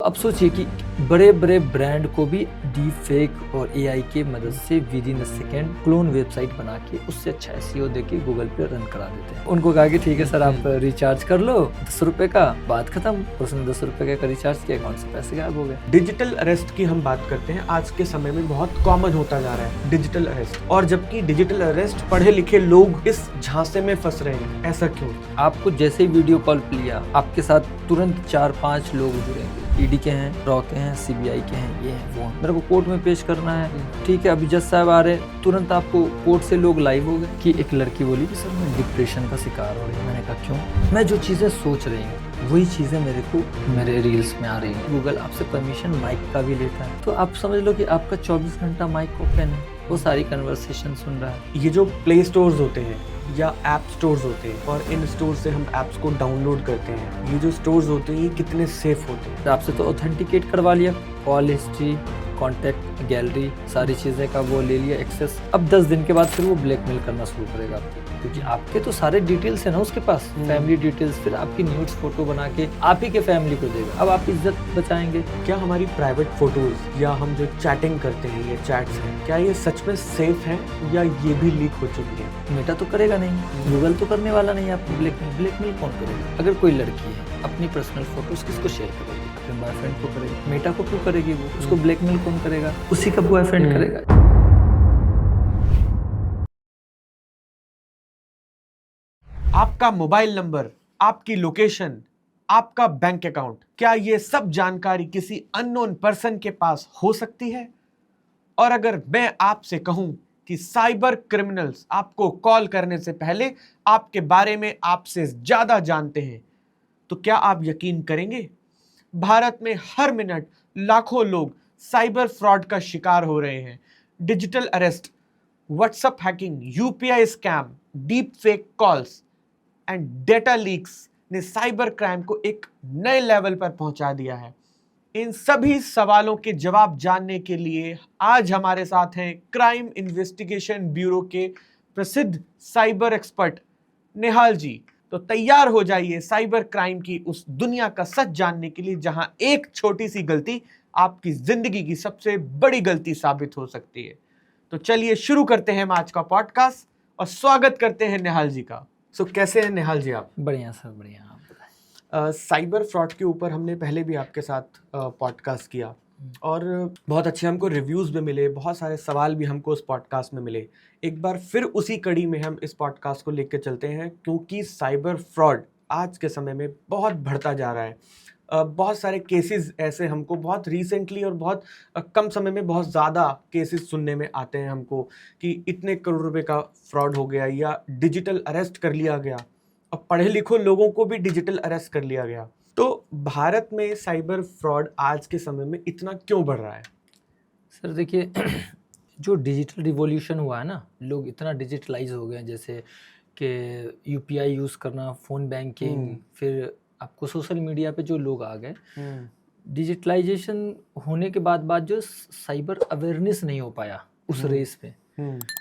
अब सोचिए कि बड़े बड़े ब्रांड को भी डीप फेक और एआई के मदद से with in second clone website बना के उससे अच्छा एसईओ देके गूगल पे रन करा देते हैं। उनको कहा कि ठीक है सर आप रिचार्ज कर लो 10 रुपए का, बात खत्म। उसने 10 रुपए का रिचार्ज किया, अकाउंट से पैसे गायब हो गए। डिजिटल अरेस्ट की हम बात करते हैं, आज के समय में बहुत कॉमन होता जा रहा है डिजिटल अरेस्ट। और जबकि डिजिटल अरेस्ट पढ़े लिखे लोग इस झांसे में फंस रहे हैं, ऐसा क्यों? आपको जैसे ही वीडियो कॉल लिया, आपके साथ तुरंत 4-5 लोग जुड़ेंगे। ईडी के हैं, रॉ के हैं, सीबीआई के हैं, ये हैं वो हैं। मेरे को कोर्ट में पेश करना है, ठीक है अभी जज साहब आ रहे हैं, तुरंत आपको कोर्ट से लोग लाइव हो गए। कि एक लड़की बोली कि सर मैं डिप्रेशन का शिकार हो रही हूँ। मैंने कहा क्यों? मैं जो चीज़ें सोच रही हूँ वही चीज़ें मेरे रील्स में आ रही हैं। गूगल आपसे परमिशन माइक का भी लेता है, तो आप समझ लो कि आपका 24 घंटा माइक ओपन है, वो सारी कन्वर्सेशन सुन रहा है। ये जो प्ले स्टोर्स होते हैं या ऐप स्टोर्स होते हैं और इन स्टोर से हम ऐप्स को डाउनलोड करते हैं, ये जो स्टोर्स होते हैं ये कितने सेफ होते हैं? आपसे तो ऑथेंटिकेट करवा लिया, कॉल हिस्ट्री, कॉन्टैक्ट गैलरी, सारी चीज़ें का वो ले लिया एक्सेस। अब 10 दिन के बाद फिर वो ब्लैकमेल करना शुरू करेगा आपको, क्योंकि आपके तो सारे डिटेल्स है ना उसके पास, फैमिली डिटेल्स, फिर आपकी न्यूड्स फोटो बना के आप ही के फैमिली को देगा। अब आप इज्जत बचाएंगे क्या हमारी प्राइवेट फोटोज या हम जो चैटिंग करते हैं, ये चैट्स हैं, क्या ये सच में सेफ हैं या ये भी लीक हो चुकी है? मेटा तो करेगा नहीं, गूगल तो करने वाला नहीं आपको ब्लैकमेल कौन करेगा? अगर कोई लड़की है अपनी पर्सनल फोटोज किसको शेयर करेगी? अपने बॉयफ्रेंड को करेगी। मेटा को क्यों करेगी? वो उसको ब्लैकमेल कौन करेगा? उसी का बॉयफ्रेंड करेगा। आपका मोबाइल नंबर, आपकी लोकेशन, आपका बैंक अकाउंट, क्या ये सब जानकारी किसी अननोन पर्सन के पास हो सकती है? और अगर मैं आपसे कहूं कि साइबर क्रिमिनल्स आपको कॉल करने से पहले आपके बारे में आपसे ज्यादा जानते हैं, तो क्या आप यकीन करेंगे? भारत में हर मिनट लाखों लोग साइबर फ्रॉड का शिकार हो रहे हैं। Digital arrest, WhatsApp hacking, UPI scam, deep fake calls and data leaks ने साइबर क्राइम को एक नए लेवल पर पहुंचा दिया है। इन सभी सवालों के जवाब जानने के लिए आज हमारे साथ हैं क्राइम इन्वेस्टिगेशन ब्यूरो के प्रसिद्ध साइबर एक्सपर्ट निहाल जी। तो तैयार हो जाइए साइबर क्राइम की उस दुनिया का सच जानने के लिए जहां एक छोटी सी गलती आपकी जिंदगी की सबसे बड़ी गलती साबित हो सकती है। तो चलिए शुरू करते हैं हम आज का पॉडकास्ट और स्वागत करते हैं निहाल जी का। कैसे हैं निहाल जी आप? बढ़िया सर, बढ़िया। आप बताएं। साइबर फ्रॉड के ऊपर हमने पहले भी आपके साथ पॉडकास्ट किया और बहुत अच्छे हमको रिव्यूज़ भी मिले, बहुत सारे सवाल भी हमको उस पॉडकास्ट में मिले। एक बार फिर उसी कड़ी में हम इस पॉडकास्ट को लेकर चलते हैं, क्योंकि साइबर फ्रॉड आज के समय में बहुत बढ़ता जा रहा है। बहुत सारे केसेस ऐसे हमको बहुत रिसेंटली और बहुत कम समय में बहुत ज़्यादा केसेस सुनने में आते हैं हमको कि इतने करोड़ रुपए का फ्रॉड हो गया या डिजिटल अरेस्ट कर लिया गया, और पढ़े लिखे लोगों को भी डिजिटल अरेस्ट कर लिया गया। तो भारत में साइबर फ्रॉड आज के समय में इतना क्यों बढ़ रहा है? सर देखिए जो डिजिटल रिवॉल्यूशन हुआ है ना, लोग इतना डिजिटलाइज हो गए हैं, जैसे कि यूपीआई यूज़ करना, फ़ोन बैंकिंग, फिर आपको सोशल मीडिया पे जो लोग आ गए, डिजिटलाइजेशन होने के बाद जो साइबर अवेयरनेस नहीं हो पाया उस रेस पे।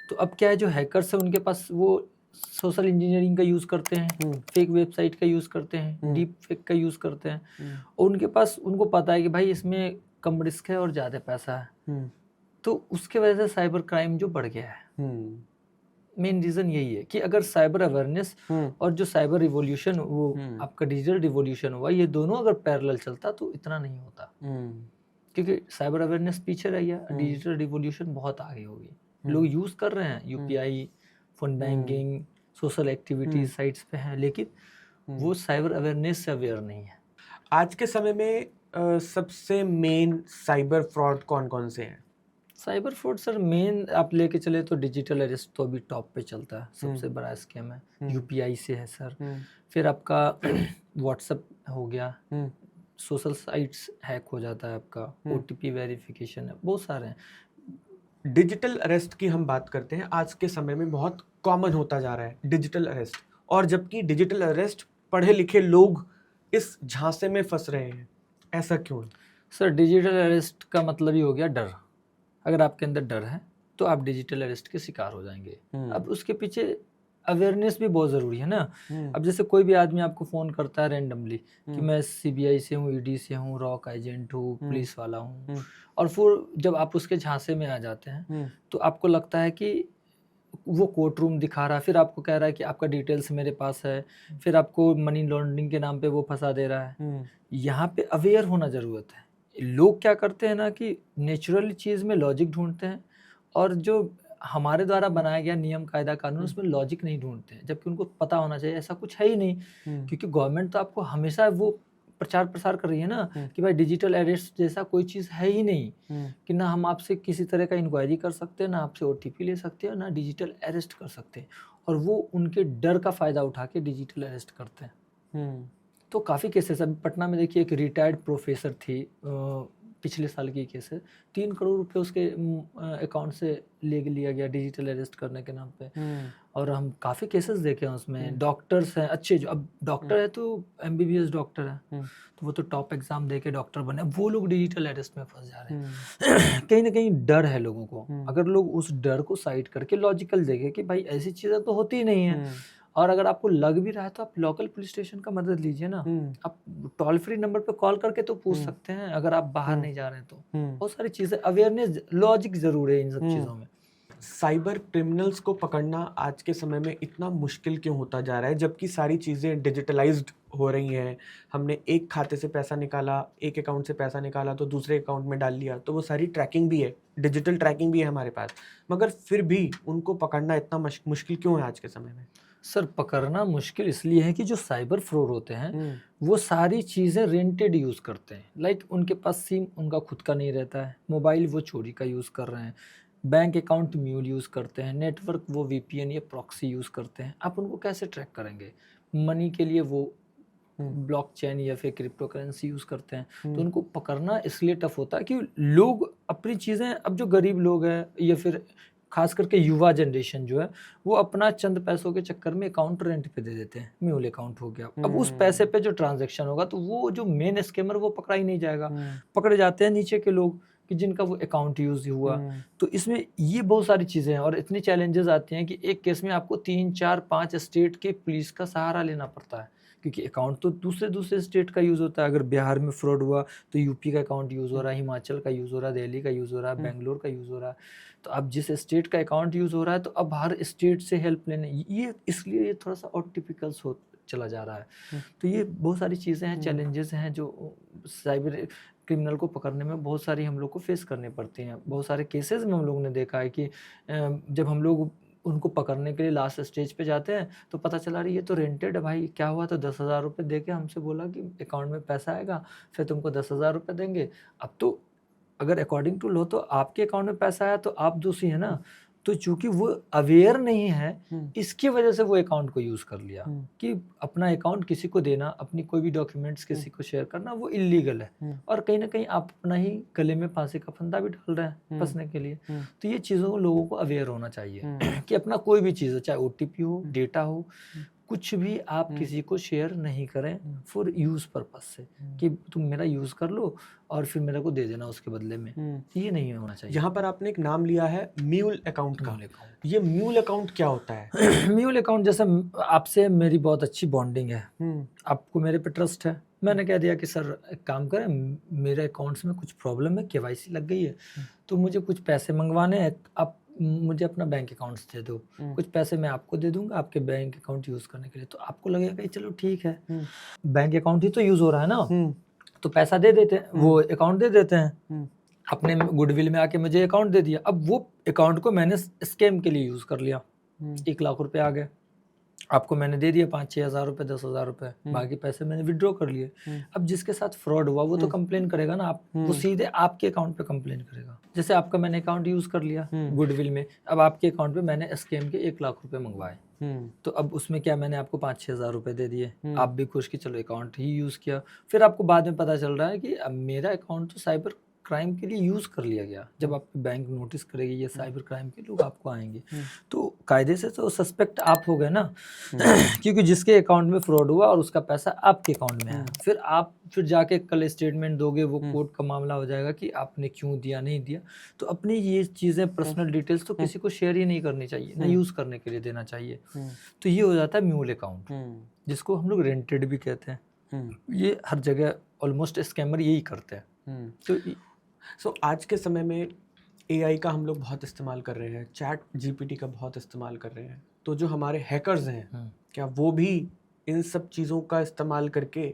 तो अब क्या है, जो हैकर्स हैं उनके पास वो सोशल इंजीनियरिंग का यूज़ करते हैं, फेक वेबसाइट का यूज़ करते हैं, डीप फेक का यूज़ करते हैं, और उनके पास उनको पता है कि भाई इसमें कम रिस्क है और ज़्यादा पैसा है, तो उसके वजह से साइबर क्राइम जो बढ़ गया है। मेन रीज़न यही है कि अगर साइबर अवेयरनेस और जो साइबर रिवॉल्यूशन वो आपका डिजिटल रिवॉल्यूशन हुआ, ये दोनों अगर पैरेलल चलता तो इतना नहीं होता, क्योंकि साइबर अवेयरनेस पीछे रह गया, डिजिटल रिवॉल्यूशन बहुत आगे हो गई। लोग यूज़ कर रहे हैं UPI, phone banking, social activities sites पे हैं, लेकिन वो साइबर अवेयरनेस से अवेयर नहीं है। आज के समय में सबसे मेन साइबर फ्रॉड कौन कौन से हैं? साइबर फ्रॉड सर मेन आप लेके चले तो डिजिटल अरेस्ट तो अभी टॉप पे चलता है, सबसे बड़ा स्कैम है। यूपीआई से है सर, फिर आपका व्हाट्सएप हो गया, सोशल साइट्स हैक हो जाता है आपका, ओटीपी वेरिफिकेशन है, बहुत सारे हैं। डिजिटल अरेस्ट की हम बात करते हैं, आज के समय में बहुत कॉमन होता जा रहा है डिजिटल अरेस्ट। और जबकि डिजिटल अरेस्ट पढ़े लिखे लोग इस झांसे में फंस रहे हैं, ऐसा क्यों? सर डिजिटल अरेस्ट का मतलब ही हो गया डर। अगर आपके अंदर डर है तो आप डिजिटल अरेस्ट के शिकार हो जाएंगे। अब उसके पीछे अवेयरनेस भी बहुत ज़रूरी है ना। अब जैसे कोई भी आदमी आपको फ़ोन करता है रैंडमली कि मैं सीबीआई से हूँ, ईडी से हूँ, रॉक एजेंट हूँ, पुलिस वाला हूँ, और फिर जब आप उसके झांसे में आ जाते हैं तो आपको लगता है कि वो कोर्ट रूम दिखा रहा है, फिर आपको कह रहा है कि आपका डिटेल्स मेरे पास है, फिर आपको मनी लॉन्ड्रिंग के नाम पे वो फंसा दे रहा है। यहाँ पे अवेयर होना ज़रूरत है। लोग क्या करते हैं ना कि नेचुरल चीज़ में लॉजिक ढूंढते हैं, और जो हमारे द्वारा बनाया गया नियम कायदा कानून उसमें लॉजिक नहीं ढूंढते हैं, जबकि उनको पता होना चाहिए ऐसा कुछ है ही नहीं। क्योंकि गवर्नमेंट तो आपको हमेशा वो प्रचार प्रसार कर रही है ना कि भाई डिजिटल अरेस्ट जैसा कोई चीज़ है ही नहीं, कि ना हम आपसे किसी तरह का इंक्वायरी कर सकते हैं, ना आपसे ओटीपी ले सकते हैं, ना डिजिटल अरेस्ट कर सकते हैं, और वो उनके डर का फ़ायदा उठा के डिजिटल अरेस्ट करते हैं। तो काफ़ी केसेस, अभी पटना में देखिए एक रिटायर्ड प्रोफेसर थी, पिछले साल की केस है, 3 करोड़ रुपए उसके अकाउंट से ले लिया गया डिजिटल अरेस्ट करने के नाम पे। और हम काफ़ी केसेस देखे हैं उसमें। डॉक्टर्स हैं अच्छे, जो अब डॉक्टर है तो एमबीबीएस डॉक्टर है, तो वो तो टॉप एग्जाम दे के डॉक्टर बने, वो लोग डिजिटल अरेस्ट में फंस जा रहे हैं। कहीं ना कहीं डर है लोगों को। अगर लोग उस डर को साइड करके लॉजिकल देखें कि भाई ऐसी चीज़ें तो होती ही नहीं है, और अगर आपको लग भी रहा है तो आप लोकल पुलिस स्टेशन का मदद लीजिए ना। आप टोल फ्री नंबर पे कॉल करके तो पूछ सकते हैं अगर आप बाहर नहीं जा रहे हैं तो। बहुत सारी चीज़ें, अवेयरनेस, लॉजिक ज़रूर है इन सब चीज़ों में। साइबर क्रिमिनल्स को पकड़ना आज के समय में इतना मुश्किल क्यों होता जा रहा है, जबकि सारी चीज़ें डिजिटलाइज्ड हो रही हैं? हमने एक खाते से पैसा निकाला, एक अकाउंट से पैसा निकाला तो दूसरे अकाउंट में डाल लिया, तो वो सारी ट्रैकिंग भी है, डिजिटल ट्रैकिंग भी है हमारे पास, मगर फिर भी उनको पकड़ना इतना मुश्किल क्यों है आज के समय में? सर, पकड़ना मुश्किल इसलिए है कि जो साइबर फ्रॉड होते हैं वो सारी चीज़ें रेंटेड यूज़ करते हैं। लाइक उनके पास सिम उनका खुद का नहीं रहता है, मोबाइल वो चोरी का यूज़ कर रहे हैं, बैंक अकाउंट म्यूल यूज़ करते हैं, नेटवर्क वो वीपीएन या प्रॉक्सी यूज़ करते हैं। आप उनको कैसे ट्रैक करेंगे? मनी के लिए वो ब्लॉकचेन या फिर क्रिप्टो करेंसी यूज़ करते हैं। तो उनको पकड़ना इसलिए टफ होता है कि लोग अपनी चीज़ें, अब जो गरीब लोग हैं या फिर खास करके युवा जनरेशन जो है, वो अपना चंद पैसों के चक्कर में अकाउंट रेंट पे दे देते हैं। म्यूल अकाउंट हो गया, अब उस पैसे पे जो ट्रांजैक्शन होगा तो वो जो मेन स्कैमर वो पकड़ा ही नहीं जाएगा। पकड़े जाते हैं नीचे के लोग कि जिनका वो अकाउंट यूज हुआ। तो इसमें ये बहुत सारी चीज़ें हैं, और इतनी चैलेंजेस आती हैं कि एक केस में आपको 3, 4, 5 स्टेट के पुलिस का सहारा लेना पड़ता है, क्योंकि अकाउंट तो दूसरे स्टेट का यूज़ होता है। अगर बिहार में फ्रॉड हुआ तो यूपी का अकाउंट यूज़ हो रहा है, हिमाचल का यूज़ हो रहा है, दिल्ली का यूज़ हो रहा है, बेंगलोर का यूज़ हो रहा है। तो अब जिस स्टेट का अकाउंट यूज़ हो रहा है तो अब हर स्टेट से हेल्प लेने, ये इसलिए ये थोड़ा सा और टिपिकल्स हो चला जा रहा है। तो ये बहुत सारी चीज़ें हैं, चैलेंजेस हैं जो साइबर क्रिमिनल को पकड़ने में बहुत सारी हम लोग को फेस करनी पड़ती हैं। बहुत सारे केसेस में हम लोगों ने देखा है कि जब हम लोग उनको पकड़ने के लिए लास्ट स्टेज पे जाते हैं तो पता चला रही ये तो रेंटेड है भाई, क्या हुआ? तो 10,000 रुपये दे के हमसे बोला कि अकाउंट में पैसा आएगा, फिर तुमको 10,000 रुपये देंगे। अब तो अगर अकॉर्डिंग टू लॉ तो आपके अकाउंट में पैसा आया तो आप दोषी है ना। तो चूंकि वो अवेयर नहीं है, इसकी वजह से वो अकाउंट को यूज कर लिया कि अपना अकाउंट किसी को देना, अपनी कोई भी डॉक्यूमेंट्स किसी को शेयर करना वो इलीगल है, और कहीं ना कहीं आप अपना ही गले में फांसी का फंदा भी डाल रहे हैं फंसने के लिए। तो ये चीज़ों को लोगों को अवेयर होना चाहिए कि अपना कोई भी चीज़ हो, चाहे ओटीपी हो, डेटा हो, कुछ भी आप किसी को शेयर नहीं करें फॉर यूज़ पर्पस से, कि तुम मेरा यूज़ कर लो और फिर मेरे को दे देना उसके बदले में। ये नहीं होना चाहिए। यहाँ पर आपने एक नाम लिया है म्यूल अकाउंट का। ये म्यूल अकाउंट क्या होता है? म्यूल अकाउंट, जैसे आपसे मेरी बहुत अच्छी बॉन्डिंग है, आपको मेरे पे ट्रस्ट है, मैंने कह दिया कि सर एक काम करें, मेरे अकाउंट्स में कुछ प्रॉब्लम है, केवाईसी लग गई है, तो मुझे कुछ पैसे मंगवाने हैं, आप मुझे अपना बैंक अकाउंट्स दे दो, कुछ पैसे मैं आपको दे दूंगा आपके बैंक अकाउंट यूज़ करने के लिए। तो आपको लगेगा कि चलो ठीक है, बैंक अकाउंट ही तो यूज़ हो रहा है ना, तो पैसा दे देते हैं, वो अकाउंट दे देते हैं। अपने गुडविल में आके मुझे अकाउंट दे दिया। अब वो अकाउंट को मैंने स्कैम के लिए यूज़ कर लिया, 1 लाख रुपए आ गए, आपको मैंने दे दिया 5-6 हज़ार रुपये, 10,000 रुपये, बाकी पैसे मैंने विड्रॉ कर लिए। अब जिसके साथ फ्रॉड हुआ वो तो कंप्लेन करेगा ना, आप वो सीधे आपके अकाउंट पे कंप्लेन करेगा। जैसे आपका मैंने अकाउंट यूज़ कर लिया गुडविल में, अब आपके अकाउंट पे मैंने स्कैम के 1 लाख रुपए मंगवाए, तो अब उसमें क्या, मैंने आपको 5-6 हज़ार रुपये दे दिए, आप भी खुश कि चलो अकाउंट ही यूज़ किया। फिर आपको बाद में पता चल रहा है कि अब मेरा अकाउंट तो साइबर क्राइम के लिए यूज़ कर लिया गया। जब आपकी बैंक नोटिस करेगी या साइबर क्राइम के लोग आपको आएंगे, तो कायदे से तो सस्पेक्ट आप हो गए ना, क्योंकि जिसके अकाउंट में फ्रॉड हुआ और उसका पैसा आपके अकाउंट में है, फिर जाके कल स्टेटमेंट दोगे, वो कोर्ट का मामला हो जाएगा कि आपने क्यों दिया नहीं दिया। तो अपनी ये चीज़ें, पर्सनल डिटेल्स तो किसी को शेयर ही नहीं करनी चाहिए, ना यूज़ करने के लिए देना चाहिए। तो ये हो जाता है म्यूल अकाउंट, जिसको हम लोग रेंटेड भी कहते हैं। ये हर जगह ऑलमोस्ट स्कैमर यही करते हैं। तो आज के समय में एआई का हम लोग बहुत इस्तेमाल कर रहे हैं, चैट जीपीटी का बहुत इस्तेमाल कर रहे हैं। तो जो हमारे हैकर्स हैं, क्या वो भी इन सब चीज़ों का इस्तेमाल करके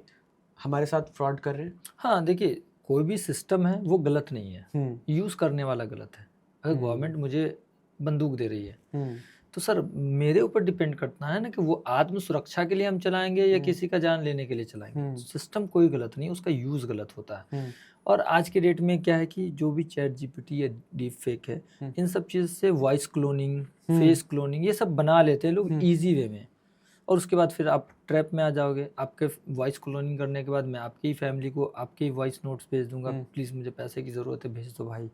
हमारे साथ फ्रॉड कर रहे हैं? हाँ, देखिए, कोई भी सिस्टम है वो गलत नहीं है, यूज़ करने वाला गलत है। अगर गवर्नमेंट मुझे बंदूक दे रही है, तो सर मेरे ऊपर डिपेंड करता है ना कि वो आत्म सुरक्षा के लिए हम चलाएंगे या किसी का जान लेने के लिए चलाएंगे। सिस्टम कोई गलत नहीं, उसका यूज़ गलत होता है। और आज के डेट में क्या है कि जो भी चैट जीपीटी या डीप फेक है, इन सब चीज़ से वॉइस क्लोनिंग, फेस क्लोनिंग, ये सब बना लेते हैं लोग ईजी वे में, और उसके बाद फिर आप ट्रैप में आ जाओगे। आपके वॉइस क्लोनिंग करने के बाद मैं आपकी ही फैमिली को आपके ही वॉइस नोट्स भेज दूंगा, प्लीज़ मुझे पैसे की ज़रूरत है, भेज दो भाई।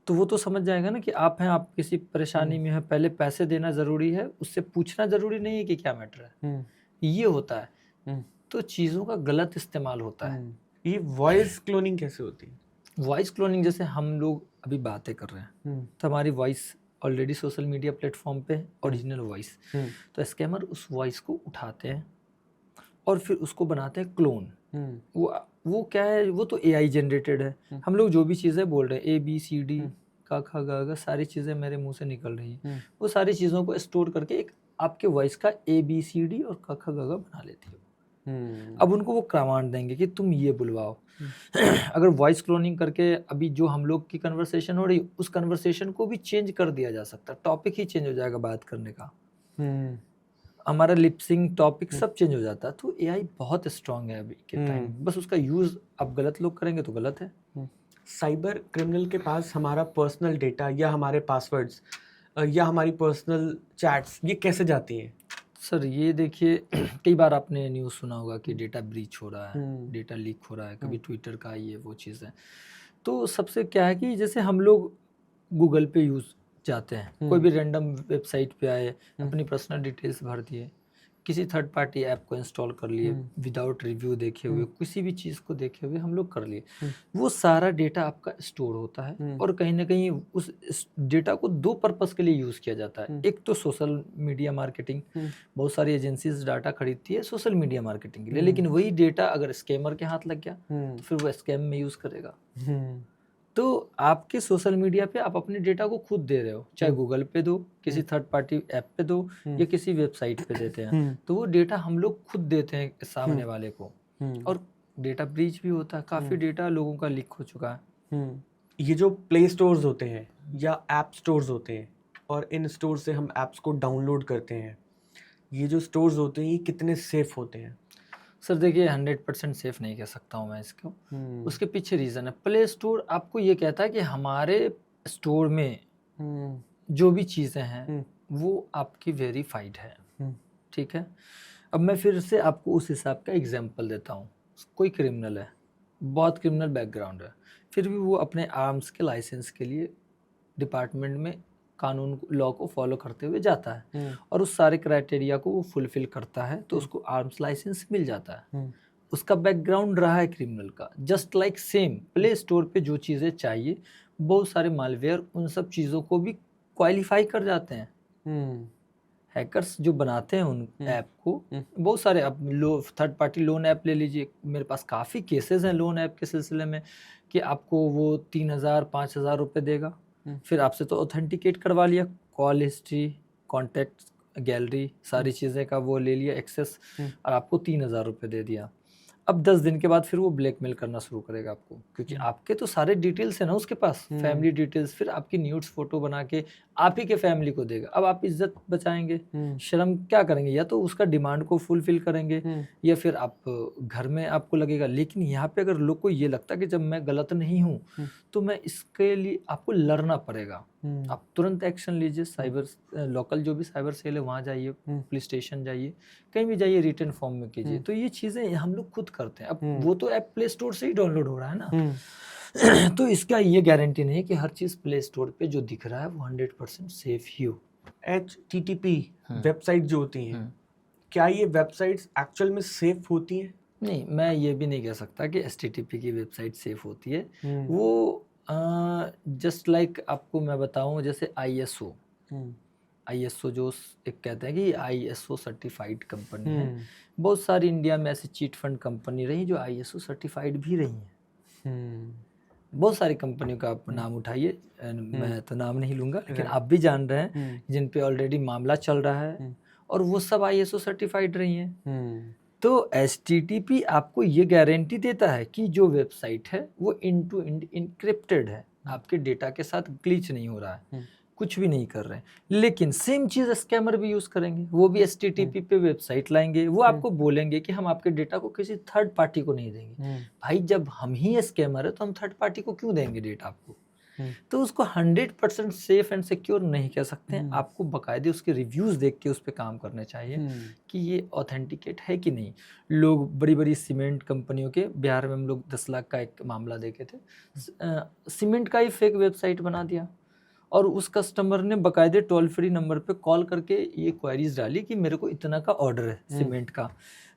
तो वो तो समझ जाएगा ना कि आप हैं, आप किसी परेशानी में हैं, पहले पैसे देना ज़रूरी है, उससे पूछना ज़रूरी नहीं है कि क्या मैटर है। ये होता है। तो चीज़ों का गलत इस्तेमाल होता है। ये वॉइस क्लोनिंग कैसे होती है? वॉइस क्लोनिंग, जैसे हम लोग अभी बातें कर रहे हैं, तो हमारी voice already social media platform पे ओरिजिनल वॉइस, तो स्कैमर उस वॉइस को उठाते हैं और फिर उसको बनाते हैं क्लोन। वो क्या है, वो तो एआई जनरेटेड है। हम लोग जो भी चीज़ें बोल रहे हैं, ABCD का खा गा गा, सारी चीज़ें मेरे मुंह से निकल रही हैं, वो सारी चीज़ों को स्टोर करके एक आपके वॉइस का ABCD और का खा गा गा बना लेती है। अब उनको वो कमांड देंगे कि तुम ये बुलवाओ। अगर वॉइस क्लोनिंग करके अभी जो हम लोग की कन्वर्सेशन हो रही, उस कन्वर्सेशन को भी चेंज कर दिया जा सकता है, टॉपिक ही चेंज हो जाएगा बात करने का, हमारा लिपसिंग टॉपिक सब चेंज हो जाता है। तो एआई बहुत स्ट्रांग है अभी के टाइम, बस उसका यूज अब गलत लोग करेंगे तो गलत है। साइबर क्रिमिनल के पास हमारा पर्सनल डेटा या हमारे पासवर्ड्स या हमारी पर्सनल चैट्स, ये कैसे जाती हैं? सर ये देखिए, कई बार आपने न्यूज़ सुना होगा कि डेटा ब्रीच हो रहा है, डेटा लीक हो रहा है, कभी ट्विटर का ये वो चीज़ है। तो सबसे क्या है कि जैसे हम लोग गूगल पे यूज़ जाते हैं, कोई भी रैंडम वेबसाइट पे आए, अपनी पर्सनल डिटेल्स भर दिए, किसी थर्ड पार्टी ऐप को इंस्टॉल कर लिए, विदाउट रिव्यू देखे हुए, किसी भी चीज़ को देखे हुए हम लोग कर लिए, वो सारा डेटा आपका स्टोर होता है। और कहीं ना कहीं उस डेटा को दो पर्पस के लिए यूज़ किया जाता है। एक तो सोशल मीडिया मार्केटिंग, बहुत सारी एजेंसीज डाटा खरीदती है सोशल मीडिया मार्केटिंग के लिए, लेकिन वही डेटा अगर स्कैमर के हाथ लग गया तो फिर वो स्कैम में यूज़ करेगा। तो आपके सोशल मीडिया पे आप अपने डेटा को खुद दे रहे हो, चाहे गूगल पे दो, किसी थर्ड पार्टी ऐप पे दो, या किसी वेबसाइट पे देते हैं, तो वो डेटा हम लोग खुद देते हैं सामने वाले को, और डेटा ब्रीच भी होता है। काफ़ी डेटा लोगों का लीक हो चुका है। ये जो प्ले स्टोर्स होते हैं या ऐप स्टोर्स होते हैं, और इन स्टोर से हम ऐप्स को डाउनलोड करते हैं, ये जो स्टोर्स होते हैं ये कितने सेफ होते हैं? सर देखिए, 100% सेफ नहीं कह सकता हूँ मैं इसको। उसके पीछे रीज़न है। प्ले स्टोर आपको ये कहता है कि हमारे स्टोर में जो भी चीज़ें हैं वो आपकी वेरीफाइड है, ठीक है। अब मैं फिर से आपको उस हिसाब का एग्जांपल देता हूँ। कोई क्रिमिनल है, बहुत क्रिमिनल बैकग्राउंड है, फिर भी वो अपने आर्म्स के लाइसेंस के लिए डिपार्टमेंट में कानून लॉ को फॉलो करते हुए जाता है, और उस सारे क्राइटेरिया को वो फुलफिल करता है, तो उसको आर्म्स लाइसेंस मिल जाता है। उसका बैकग्राउंड रहा है क्रिमिनल का। Just like same play store पे जो चीज़ें चाहिए, बहुत सारे मालवेयर उन सब चीज़ों को भी क्वालिफाई कर जाते हैं। हैकर्स जो बनाते हैं उन ऐप को, बहुत सारे, अब थर्ड पार्टी लोन ऐप ले लीजिए, मेरे पास काफ़ी केसेस हैं लोन ऐप के सिलसिले में, कि आपको वो 3,000 5,000 रुपये देगा, फिर आपसे तो ऑथेंटिकेट करवा लिया, कॉल हिस्ट्री, कॉन्टैक्ट गैलरी, सारी चीज़ें का वो ले लिया एक्सेस, और आपको 3,000 रुपये दे दिया। अब 10 दिन के बाद फिर वो ब्लैकमेल करना शुरू करेगा आपको, क्योंकि आपके तो सारे डिटेल्स है ना उसके पास, फैमिली डिटेल्स, फिर आपकी न्यूड्स फोटो बना के आप ही के फैमिली को देगा। अब आप इज्जत बचाएंगे, शर्म क्या करेंगे, या तो उसका डिमांड को फुलफिल करेंगे, या फिर आप घर में आपको लगेगा। लेकिन यहाँ पे अगर लोग को ये लगता है कि जब मैं गलत नहीं हूँ तो मैं इसके लिए आपको लड़ना पड़ेगा, आप तुरंत एक्शन लीजिए। साइबर लोकल जो भी साइबर सेल है वहाँ जाइए, पुलिस स्टेशन जाइए, कहीं भी जाइए, रिटर्न फॉर्म में कीजिए। तो ये चीज़ें हम लोग खुद करते हैं। अब वो तो ऐप प्ले स्टोर से ही डाउनलोड हो रहा है ना, तो इसका ये गारंटी नहीं है कि हर चीज़ प्ले स्टोर पे जो दिख रहा है वो 100% सेफ ही हो। HTTP वेबसाइट जो होती हैं, क्या ये वेबसाइट्स एक्चुअल में सेफ होती हैं? नहीं, मैं ये भी नहीं कह सकता कि HTTP की वेबसाइट सेफ होती है। वो जस्ट लाइक आपको मैं बताऊं, जैसे ISO जो एक कहते हैं कि ISO सर्टिफाइड कंपनी है। बहुत सारी इंडिया में ऐसी चीट फंड कंपनी रही जो ISO सर्टिफाइड भी रही हैं। बहुत सारी कंपनियों का आप नाम उठाइए, मैं तो नाम नहीं लूंगा, लेकिन आप भी जान रहे हैं जिन पे ऑलरेडी मामला चल रहा है, और वो सब ISO सर्टिफाइड रही हैं। तो HTTP आपको ये गारंटी देता है कि जो वेबसाइट है वो एंड टू एंड इनक्रिप्टेड है, आपके डेटा के साथ ग्लिच नहीं हो रहा है, कुछ भी नहीं कर रहे हैं। लेकिन सेम चीज़ स्कैमर भी यूज़ करेंगे, वो भी HTTP पे वेबसाइट लाएंगे, वो आपको बोलेंगे कि हम आपके डेटा को किसी थर्ड पार्टी को नहीं देंगे। भाई जब हम ही स्कैमर है तो हम थर्ड पार्टी को क्यों देंगे डेटा आपको? तो उसको 100% सेफ एंड सिक्योर नहीं कह सकते हैं। आपको बाकायदे उसके रिव्यूज़ देख के उस पर काम करने चाहिए कि ये ऑथेंटिकेट है कि नहीं। लोग बड़ी बड़ी सीमेंट कंपनियों के, बिहार में हम लोग 10 लाख का एक मामला देखे थे, सीमेंट का ही फेक वेबसाइट बना दिया, और उस कस्टमर ने बाकायदे टोल फ्री नंबर पे कॉल करके ये क्वेरीज डाली कि मेरे को इतना का ऑर्डर है सीमेंट का।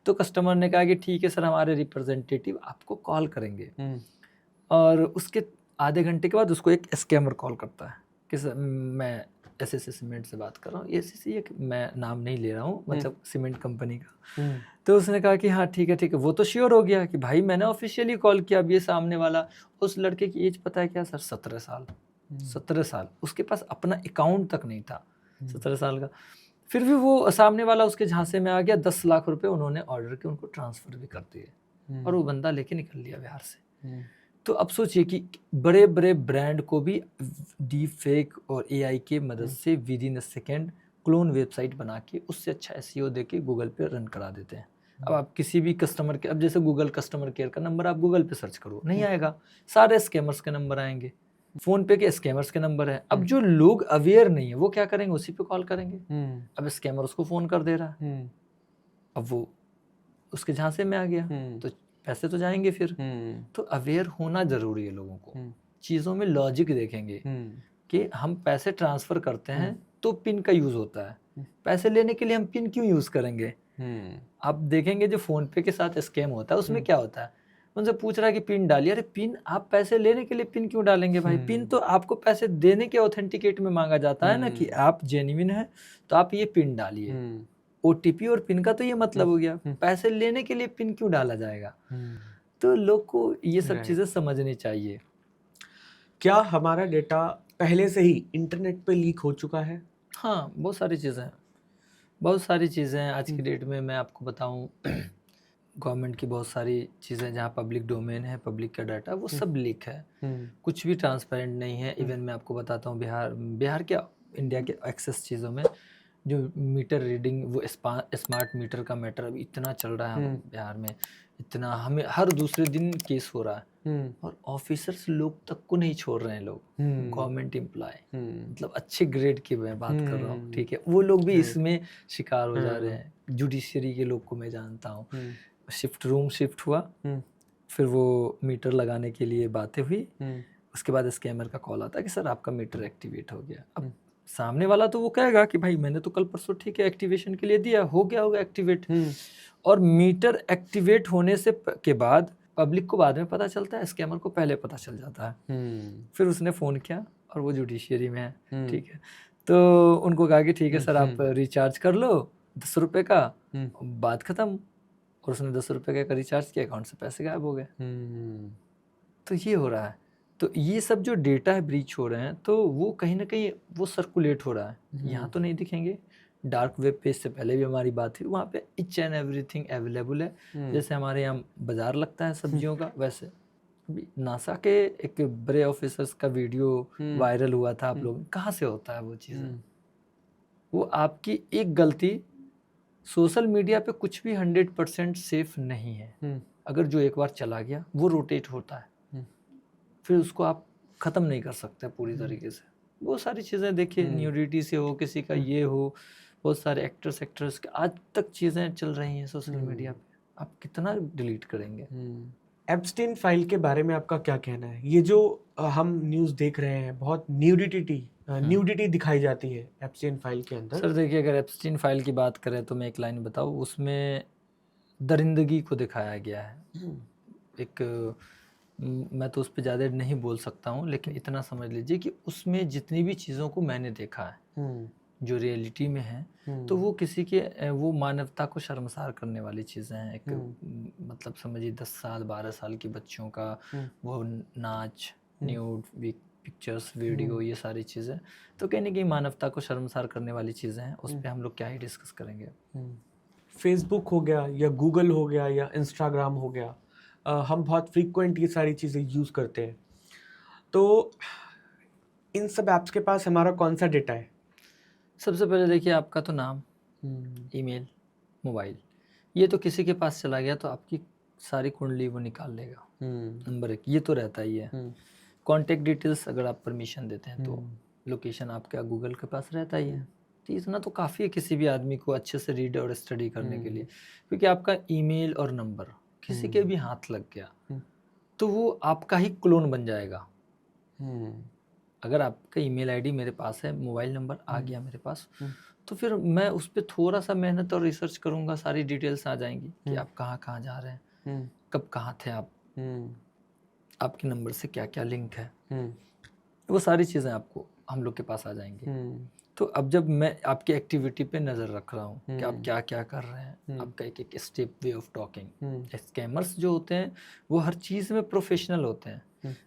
तो कस्टमर ने कहा कि ठीक है सर, हमारे रिप्रेजेंटेटिव आपको कॉल करेंगे। और उसके आधे घंटे के बाद उसको एक स्कैमर कॉल करता है कि सर मैं ऐसे सीमेंट से बात कर रहा हूँ, ये मैं नाम नहीं ले रहा हूँ, मतलब सीमेंट कंपनी का। तो उसने कहा कि हाँ ठीक है। वो तो श्योर हो गया कि भाई मैंने ऑफिशियली कॉल किया। अब ये सामने वाला, उस लड़के की एज पता है क्या सर? 17 साल। 17 साल, उसके पास अपना अकाउंट तक नहीं था, 17 साल का। फिर भी वो सामने वाला उसके झांसे में आ गया। 10 लाख रुपए उन्होंने ऑर्डर के उनको ट्रांसफर भी कर दिए, और वो बंदा लेके निकल लिया बिहार से। तो अब सोचिए कि बड़े बड़े ब्रांड को भी डीप फेक और AI के मदद से with in a second clone website बना के उससे अच्छा SEO दे के गूगल पे रन करा देते हैं। अब आप किसी भी कस्टमर के, अब जैसे गूगल कस्टमर केयर का नंबर आप गूगल पे सर्च करो, नहीं आएगा, सारे स्कैमर्स के नंबर आएंगे। फोन पे के स्कैमर्स के नंबर है। अब जो लोग अवेयर नहीं है वो क्या करेंगे? उसी पे कॉल करेंगे। अब स्कैमर उसको फोन कर दे रहा है, अब वो उसके झांसे में आ गया, तो पैसे तो जाएंगे फिर। तो अवेयर होना जरूरी है लोगों को। चीज़ों में लॉजिक देखेंगे कि हम पैसे ट्रांसफ़र करते हैं तो पिन का यूज़ होता है, पैसे लेने के लिए हम पिन क्यों यूज़ करेंगे? आप देखेंगे जो फ़ोन पे के साथ स्कैम होता है उसमें क्या होता है, उनसे पूछ रहा है कि पिन डालिए। अरे पिन आप पैसे लेने के लिए पिन क्यों डालेंगे भाई? पिन तो आपको पैसे देने के ऑथेंटिकेट में मांगा जाता है ना, कि आप जेन्युइन है तो आप ये पिन डालिए। OTP और पिन का तो ये मतलब हो गया, पैसे लेने के लिए पिन क्यों डाला जाएगा? तो लोग को ये सब चीज़ें समझनी चाहिए। क्या हमारा डेटा पहले से ही इंटरनेट पे लीक हो चुका है? हाँ, बहुत सारी चीज़ें हैं, बहुत सारी चीज़ें हैं आज की डेट में। मैं आपको बताऊं, गवर्नमेंट की बहुत सारी चीज़ें जहाँ पब्लिक डोमेन है, पब्लिक का डाटा, वो सब लीक है, कुछ भी ट्रांसपेरेंट नहीं है। इवन मैं आपको बताता हूँ, बिहार क्या इंडिया के एक्सेस चीज़ों में जो मीटर रीडिंग, वो स्मार्ट मीटर का मैटर अभी इतना चल रहा है बिहार में, इतना हमें हर दूसरे दिन केस हो रहा है, और ऑफिसर्स लोग तक को नहीं छोड़ रहे हैं लोग। गवर्नमेंट एम्प्लॉय, मतलब अच्छे ग्रेड की मैं बात कर रहा हूँ, ठीक है, वो लोग भी इसमें शिकार हो जा रहे हैं। जुडिशरी के लोग को मैं जानता हूँ, शिफ्ट हुआ, फिर वो मीटर लगाने के लिए बातें हुई, उसके बाद स्कैमर का कॉल आता है कि सर आपका मीटर एक्टिवेट हो गया। अब सामने वाला तो वो कहेगा कि भाई मैंने तो कल परसों ठीक है एक्टिवेशन के लिए दिया, हो गया होगा एक्टिवेट। और मीटर एक्टिवेट होने से के बाद पब्लिक को बाद में पता चलता है, स्कैमर को पहले पता चल जाता है। फिर उसने फ़ोन किया, और वो जुडिशियरी में है, ठीक है, तो उनको कहा कि ठीक है सर आप रिचार्ज कर लो 10 रुपये का, बात ख़त्म। और उसने 10 रुपये का रिचार्ज किया, अकाउंट से पैसे गायब हो गए। तो ये हो रहा है। तो ये सब जो डेटा है ब्रीच हो रहे हैं, तो वो कहीं ना कहीं वो सर्कुलेट हो रहा है, यहाँ तो नहीं दिखेंगे। डार्क वेब पेज से पहले भी हमारी बात हुई, वहाँ पे इच एंड एवरीथिंग अवेलेबल है। जैसे हमारे यहाँ बाजार लगता है सब्जियों का, वैसे अभी नासा के एक बड़े ऑफिसर्स का वीडियो वायरल हुआ था, आप लोग कहाँ से होता है वो चीज़ें? वो आपकी एक गलती, सोशल मीडिया पे कुछ भी 100% सेफ नहीं है। अगर जो एक बार चला गया वो रोटेट होता है, फिर उसको आप ख़त्म नहीं कर सकते पूरी तरीके से। बहुत सारी चीज़ें देखिए, न्यूडिटी से हो, किसी का ये हो, बहुत सारे एक्टर्स के आज तक चीज़ें चल रही हैं सोशल मीडिया पे, आप कितना डिलीट करेंगे? एप्स्टीन फाइल के बारे में आपका क्या कहना है? ये जो हम न्यूज़ देख रहे हैं, बहुत न्यूडिटी दिखाई जाती है एप्स्टीन फाइल के अंदर। सर देखिए, अगर एप्स्टीन फाइल की बात करें तो मैं एक लाइन बताऊँ, उसमें दरिंदगी को दिखाया गया है। एक मैं तो उस पर ज़्यादा नहीं बोल सकता हूँ, लेकिन इतना समझ लीजिए कि उसमें जितनी भी चीज़ों को मैंने देखा है जो रियलिटी में है, तो वो किसी के वो मानवता को शर्मसार करने वाली चीज़ें हैं। एक मतलब समझिए 10 साल 12 साल के बच्चों का वो नाच, न्यूड पिक्चर्स, वीडियो, ये सारी चीज़ें तो कहीं ना कहीं मानवता को शर्मसार करने वाली चीज़ें हैं। उस पर हम लोग क्या ही डिस्कस करेंगे। फेसबुक हो गया या गूगल हो गया या इंस्टाग्राम हो गया, हम बहुत फ्रीक्वेंट ये सारी चीज़ें यूज़ करते हैं। तो इन सब ऐप्स के पास हमारा कौन सा डेटा है? सबसे पहले देखिए, आपका तो नाम, ईमेल, मोबाइल, ये तो किसी के पास चला गया तो आपकी सारी कुंडली वो निकाल लेगा। नंबर 1 ये तो रहता ही है। कॉन्टेक्ट डिटेल्स अगर आप परमिशन देते हैं तो लोकेशन आपका गूगल के पास रहता ही है। तो इतना तो काफ़ी है किसी भी आदमी को अच्छे से रीड और स्टडी करने के लिए, क्योंकि आपका ईमेल और नंबर किसी के भी हाथ लग गया तो वो आपका ही क्लोन बन जाएगा। अगर आपका ईमेल आईडी मेरे पास है, मोबाइल नंबर आ गया मेरे पास, तो फिर मैं उस पर थोड़ा सा मेहनत और रिसर्च करूँगा, सारी डिटेल्स आ जाएंगी कि आप कहाँ कहाँ जा रहे हैं, कब कहाँ थे आप, आपके नंबर से क्या क्या लिंक है, वो सारी चीज़ें आपको हम लोग के पास आ जाएंगी। तो अब जब मैं आपकी एक्टिविटी पे नज़र रख रहा हूँ कि आप क्या क्या कर रहे हैं, आपका एक एक step, way of talking. Scammers जो होते हैं वो हर चीज़ में प्रोफेशनल होते हैं।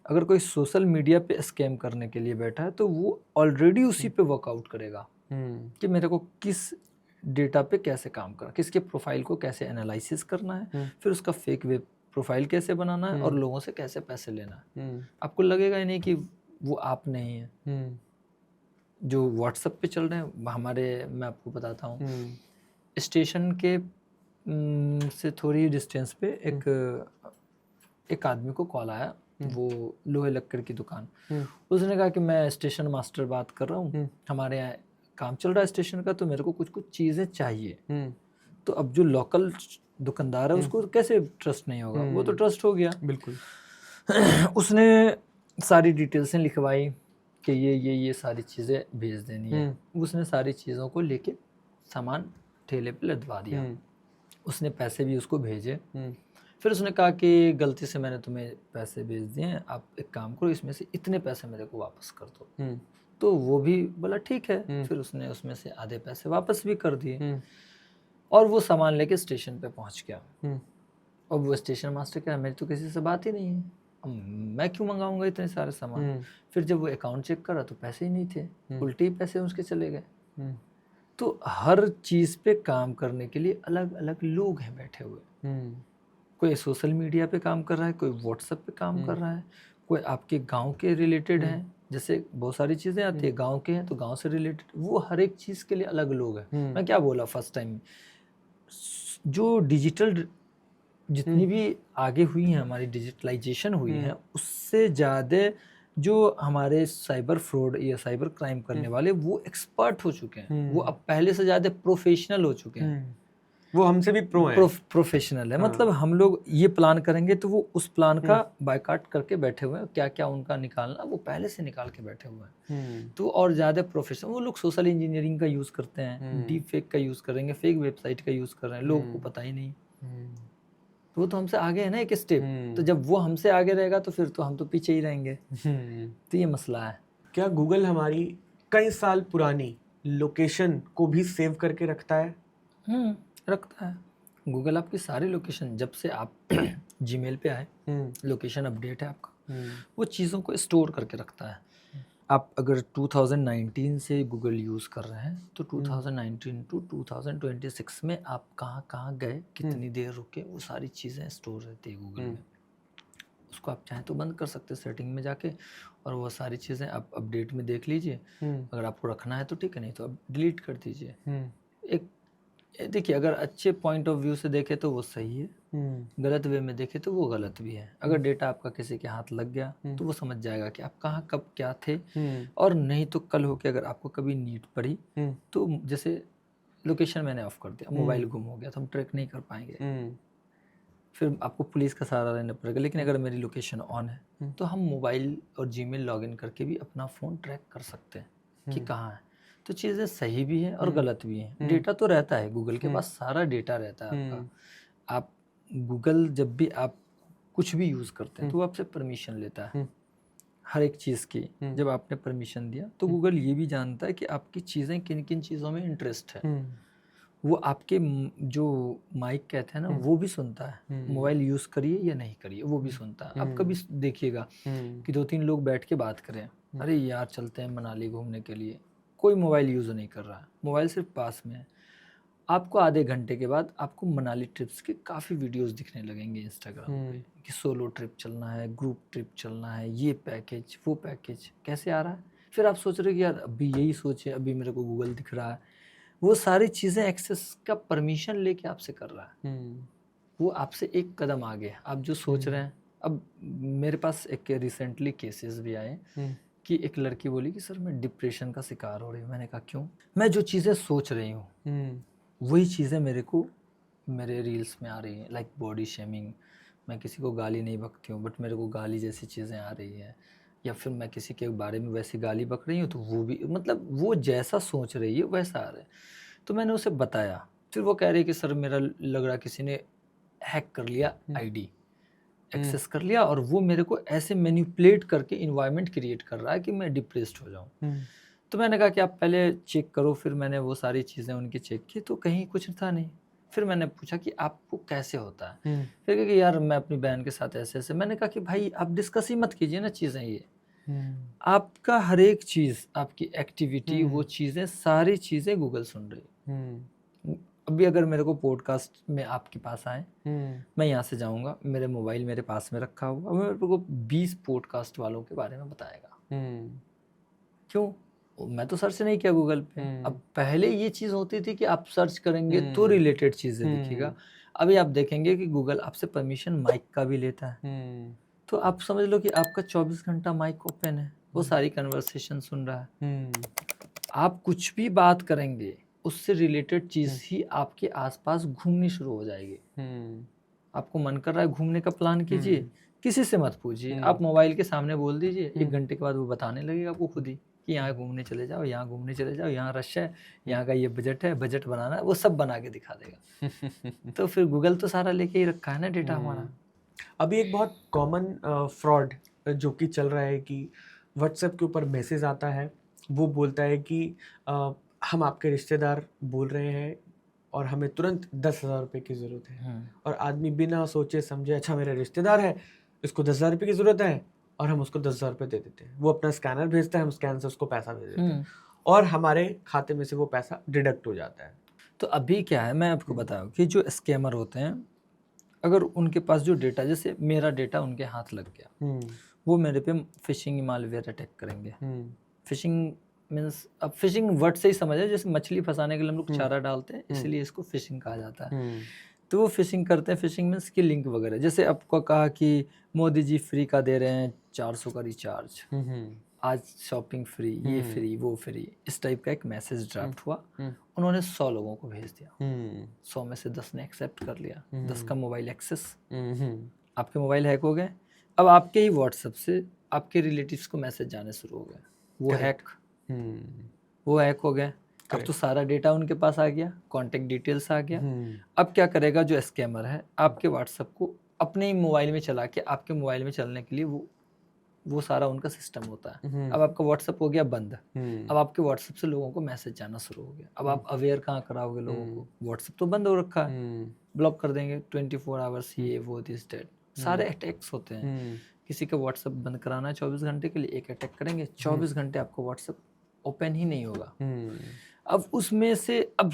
अगर कोई सोशल मीडिया पे स्कैम करने के लिए बैठा है तो वो ऑलरेडी उसी पे वर्कआउट करेगा कि मेरे को किस डेटा पे कैसे काम करना, किसके प्रोफाइल को कैसे एनालिसिस करना है, फिर उसका फेक वेब प्रोफाइल कैसे बनाना है और लोगों से कैसे पैसे लेना है। आपको लगेगा ही नहीं कि वो आप नहीं है। जो व्हाट्सएप पे चल रहे हैं हमारे, मैं आपको बताता हूँ, स्टेशन के से थोड़ी डिस्टेंस पे एक आदमी को कॉल आया, वो लोहे लक्कड़ की दुकान। उसने कहा कि मैं स्टेशन मास्टर बात कर रहा हूँ, हमारे यहाँ काम चल रहा है स्टेशन का, तो मेरे को कुछ कुछ चीज़ें चाहिए। तो अब जो लोकल दुकानदार है उसको कैसे ट्रस्ट नहीं होगा, वो तो ट्रस्ट हो गया। बिल्कुल। उसने सारी डिटेल्सें लिखवाई कि ये सारी चीज़ें भेज देनी है। उसने सारी चीज़ों को लेके सामान ठेले पे लदवा दिया। उसने पैसे भी उसको भेजे। फिर उसने कहा कि गलती से मैंने तुम्हें पैसे भेज दिए हैं, आप एक काम करो, इसमें से इतने पैसे मेरे को वापस कर दो। तो वो भी बोला ठीक है। फिर उसने उसमें से आधे पैसे वापस भी कर दिए और वो सामान लेके स्टेशन पे पहुंच गया। और वो स्टेशन मास्टर क्या, मेरी तो किसी से बात ही नहीं है, मैं क्यों मंगाऊंगा इतने सारे सामान। फिर जब वो अकाउंट चेक करा तो पैसे ही नहीं थे, उल्टे ही पैसे उसके चले गए। तो हर चीज़ पे काम करने के लिए अलग अलग लोग हैं बैठे हुए। कोई सोशल मीडिया पे काम कर रहा है, कोई व्हाट्सएप पे काम कर रहा है, कोई आपके गांव के रिलेटेड है, जैसे बहुत सारी चीज़ें आती है, गांव के हैं तो गांव से रिलेटेड, वो हर एक चीज़ के लिए अलग लोग हैं। मैं क्या बोला फर्स्ट टाइम, जो डिजिटल जितनी भी आगे हुई हैं, हमारी डिजिटलाइजेशन हुई है, उससे ज़्यादा जो हमारे साइबर फ्रॉड या साइबर क्राइम करने वाले वो एक्सपर्ट हो चुके हैं। वो अब पहले से ज़्यादा प्रोफेशनल हो चुके हैं। वो हमसे भी प्रोफेशनल है। मतलब हम लोग ये प्लान करेंगे तो वो उस प्लान का बायकाट करके बैठे हुए हैं, क्या क्या उनका निकालना वो पहले से निकाल के बैठे हुए हैं। तो और ज़्यादा प्रोफेशनल वो लोग सोशल इंजीनियरिंग का यूज़ करते हैं, डीप फेक का यूज़ करेंगे, फेक वेबसाइट का यूज़ कर रहे हैं, लोगों को पता ही नहीं। तो वो तो हमसे आगे है ना एक स्टेप। तो जब वो हमसे आगे रहेगा तो फिर तो हम तो पीछे ही रहेंगे। तो ये मसला है। क्या गूगल हमारी कई साल पुरानी लोकेशन को भी सेव करके रखता है? रखता है। गूगल आपकी सारी लोकेशन, जब से आप जीमेल पे आए, लोकेशन अपडेट है आपका, वो चीज़ों को स्टोर करके रखता है। आप अगर 2019 से गूगल यूज़ कर रहे हैं तो 2019 टू 2026 में आप कहाँ कहाँ गए, कितनी देर रुके, वो सारी चीज़ें स्टोर रहती है गूगल में। उसको आप चाहें तो बंद कर सकते हैं सेटिंग में जाके, और वो सारी चीज़ें आप अपडेट में देख लीजिए। अगर आपको रखना है तो ठीक है, नहीं तो आप डिलीट कर दीजिए। एक देखिए, अगर अच्छे पॉइंट ऑफ व्यू से देखे तो वो सही है, गलत वे में देखे तो वो गलत भी है। अगर डेटा आपका किसी के हाथ लग गया तो वो समझ जाएगा कि आप कहाँ कब क्या थे। और नहीं तो कल होके अगर आपको कभी नीड पड़ी तो, जैसे लोकेशन मैंने ऑफ कर दिया, मोबाइल गुम हो गया तो हम ट्रैक नहीं कर पाएंगे। फिर आपको पुलिस का सहारा लेना पड़ेगा। लेकिन अगर मेरी लोकेशन ऑन है तो हम मोबाइल और जीमेल लॉगिन करके भी अपना फ़ोन ट्रैक कर सकते हैं कि कहाँ है। तो चीज़ें सही भी हैं और गलत भी हैं। डेटा तो रहता है, गूगल के पास सारा डेटा रहता है आपका। आप गूगल जब भी आप कुछ भी यूज़ करते हैं तो वो आपसे परमिशन लेता है हर एक चीज़ की। जब आपने परमिशन दिया तो गूगल ये भी जानता है कि आपकी चीज़ें किन किन चीज़ों में इंटरेस्ट है। वो आपके जो माइक कहते हैं ना वो भी सुनता है। मोबाइल यूज़ करिए या नहीं करिए वो भी सुनता है। आप कभी देखिएगा कि 2-3 लोग बैठ के बात करें, अरे यार चलते हैं मनाली घूमने के लिए, कोई मोबाइल यूज़ नहीं कर रहा है, मोबाइल सिर्फ पास में है। आपको आधे घंटे के बाद आपको मनाली ट्रिप्स के काफ़ी वीडियोस दिखने लगेंगे इंस्टाग्राम पे कि सोलो ट्रिप चलना है, ग्रुप ट्रिप चलना है, ये पैकेज वो पैकेज कैसे आ रहा है। फिर आप सोच रहे हो कि यार अभी यही सोचे, अभी मेरे को गूगल दिख रहा है। वो सारी चीज़ें एक्सेस का परमिशन लेके आपसे कर रहा है। वो आपसे एक कदम आगे है। आप जो सोच रहे हैं, अब मेरे पास एक रिसेंटली केसेस भी आए कि एक लड़की बोली कि सर मैं डिप्रेशन का शिकार हो रही हूँ। मैंने कहा क्यों? मैं जो चीज़ें सोच रही हूँ वही चीज़ें मेरे को मेरे रील्स में आ रही हैं, लाइक बॉडी शेमिंग। मैं किसी को गाली नहीं बकती हूँ बट मेरे को गाली जैसी चीज़ें आ रही हैं, या फिर मैं किसी के बारे में वैसी गाली बक रही हूँ तो वो भी मतलब वो जैसा सोच रही है वैसा आ रहा है। तो मैंने उसे बताया, फिर वो कह रही है कि सर मेरा लग रहा किसी ने हैक कर लिया आईडी, एक्सेस कर लिया और वो मेरे को ऐसे मैनिपुलेट करके इन्वायरमेंट क्रिएट कर रहा है कि मैं डिप्रेस्ड हो जाऊँ। तो मैंने कहा कि आप पहले चेक करो। फिर मैंने वो सारी चीज़ें उनकी चेक की तो कहीं कुछ था नहीं। फिर मैंने पूछा कि आपको कैसे होता है? फिर कहा कि यार मैं अपनी बहन के साथ ऐसे ऐसे। मैंने कहा कि भाई आप डिस्कस ही मत कीजिए ना चीज़ें ये। आपका हर एक चीज़, आपकी एक्टिविटी, वो चीज़ें सारी चीज़ें गूगल सुन रही। अभी अगर मेरे को पॉडकास्ट में आपके पास आए, मैं यहाँ से जाऊँगा, मेरे मोबाइल मेरे पास में रखा हुआ, अब मेरे को 20 पॉडकास्ट वालों के बारे में बताएगा। क्यों? मैं तो सर्च नहीं किया गूगल पे। अब पहले ये चीज़ होती थी कि आप सर्च करेंगे तो रिलेटेड चीज़ें दिखेगा। अभी आप देखेंगे कि गूगल आपसे परमिशन माइक का भी लेता है। तो आप समझ लो कि आपका 24 घंटा माइक ओपन है, वो सारी कन्वर्सेशन सुन रहा है। आप कुछ भी बात करेंगे उससे रिलेटेड चीज़ ही आपके आसपास घूमनी शुरू हो जाएगी। आपको मन कर रहा है घूमने का, प्लान कीजिए, किसी से मत पूछिए, आप मोबाइल के सामने बोल दीजिए, 1 घंटे के बाद वो बताने लगेगा आपको खुद ही कि यहाँ घूमने चले जाओ, यहाँ घूमने चले जाओ, यहाँ रश है, यहाँ का ये बजट है, बजट बनाना है, वो सब बना के दिखा देगा। तो फिर गूगल तो सारा लेके ही रखा है ना डेटा हमारा। अभी एक बहुत कॉमन फ्रॉड जो कि चल रहा है कि व्हाट्सएप के ऊपर मैसेज आता है, वो बोलता है कि हम आपके रिश्तेदार बोल रहे हैं और हमें तुरंत 10,000 रुपये की ज़रूरत है। और आदमी बिना सोचे समझे, अच्छा मेरा रिश्तेदार है, इसको 10,000 रुपये की ज़रूरत है, और हम उसको 10,000 रुपये दे देते हैं। वो अपना स्कैनर भेजता है, हम स्कैन से उसको पैसा भेज देते हैं और हमारे खाते में से वो पैसा डिडक्ट हो जाता है। तो अभी क्या है, मैं आपको बताऊँ कि जो स्कैमर होते हैं, अगर उनके पास जो डेटा, जैसे मेरा डेटा उनके हाथ लग गया, वो मेरे पे फिशिंग मालवेयर अटैक करेंगे। फिशिंग मीन्स, अब फिशिंग वर्ड से ही समझे, जैसे मछली फंसाने के लिए हम लोग चारा डालते हैं, इसलिए इसको फिशिंग कहा जाता है। तो वो फिशिंग करते हैं। फिशिंग मीन्स की लिंक वगैरह, जैसे आपको कहा कि मोदी जी फ्री का दे रहे हैं 400 का रिचार्ज, आज शॉपिंग फ्री, ये फ्री, वो फ्री, इस टाइप का एक मैसेज ड्राफ्ट हुआ। उन्होंने 100 लोगों को भेज दिया, 100 में से 10 ने एक्सेप्ट कर लिया, 10 का मोबाइल एक्सेस, आपके मोबाइल हैक हो गए। अब आपके ही व्हाट्सएप से आपके रिलेटिव्स को मैसेज जाने शुरू हो गए, वो हैक हो गए। अब तो सारा डेटा उनके पास आ गया, कॉन्टेक्ट डिटेल्स आ गया। अब क्या करेगा जो स्कैमर है, आपके व्हाट्सएप को अपने ही मोबाइल में चला के, आपके मोबाइल में चलने के लिए वो सारा उनका सिस्टम होता है। अब आपका व्हाट्सएप हो गया बंद, अब आपके व्हाट्सएप से लोगों को मैसेज जाना शुरू हो गया। अब आप अवेयर कहाँ कराओगे लोगों को? व्हाट्सएप तो बंद हो रखा है, ब्लॉक कर देंगे 24 आवर्स, ये वो दिस डेट, सारे अटैक्स होते हैं। किसी का व्हाट्सएप बंद कराना है 24 घंटे के लिए, एक अटैक करेंगे, 24 घंटे आपको व्हाट्सएप ओपन ही नहीं होगा। अब उसमें से अब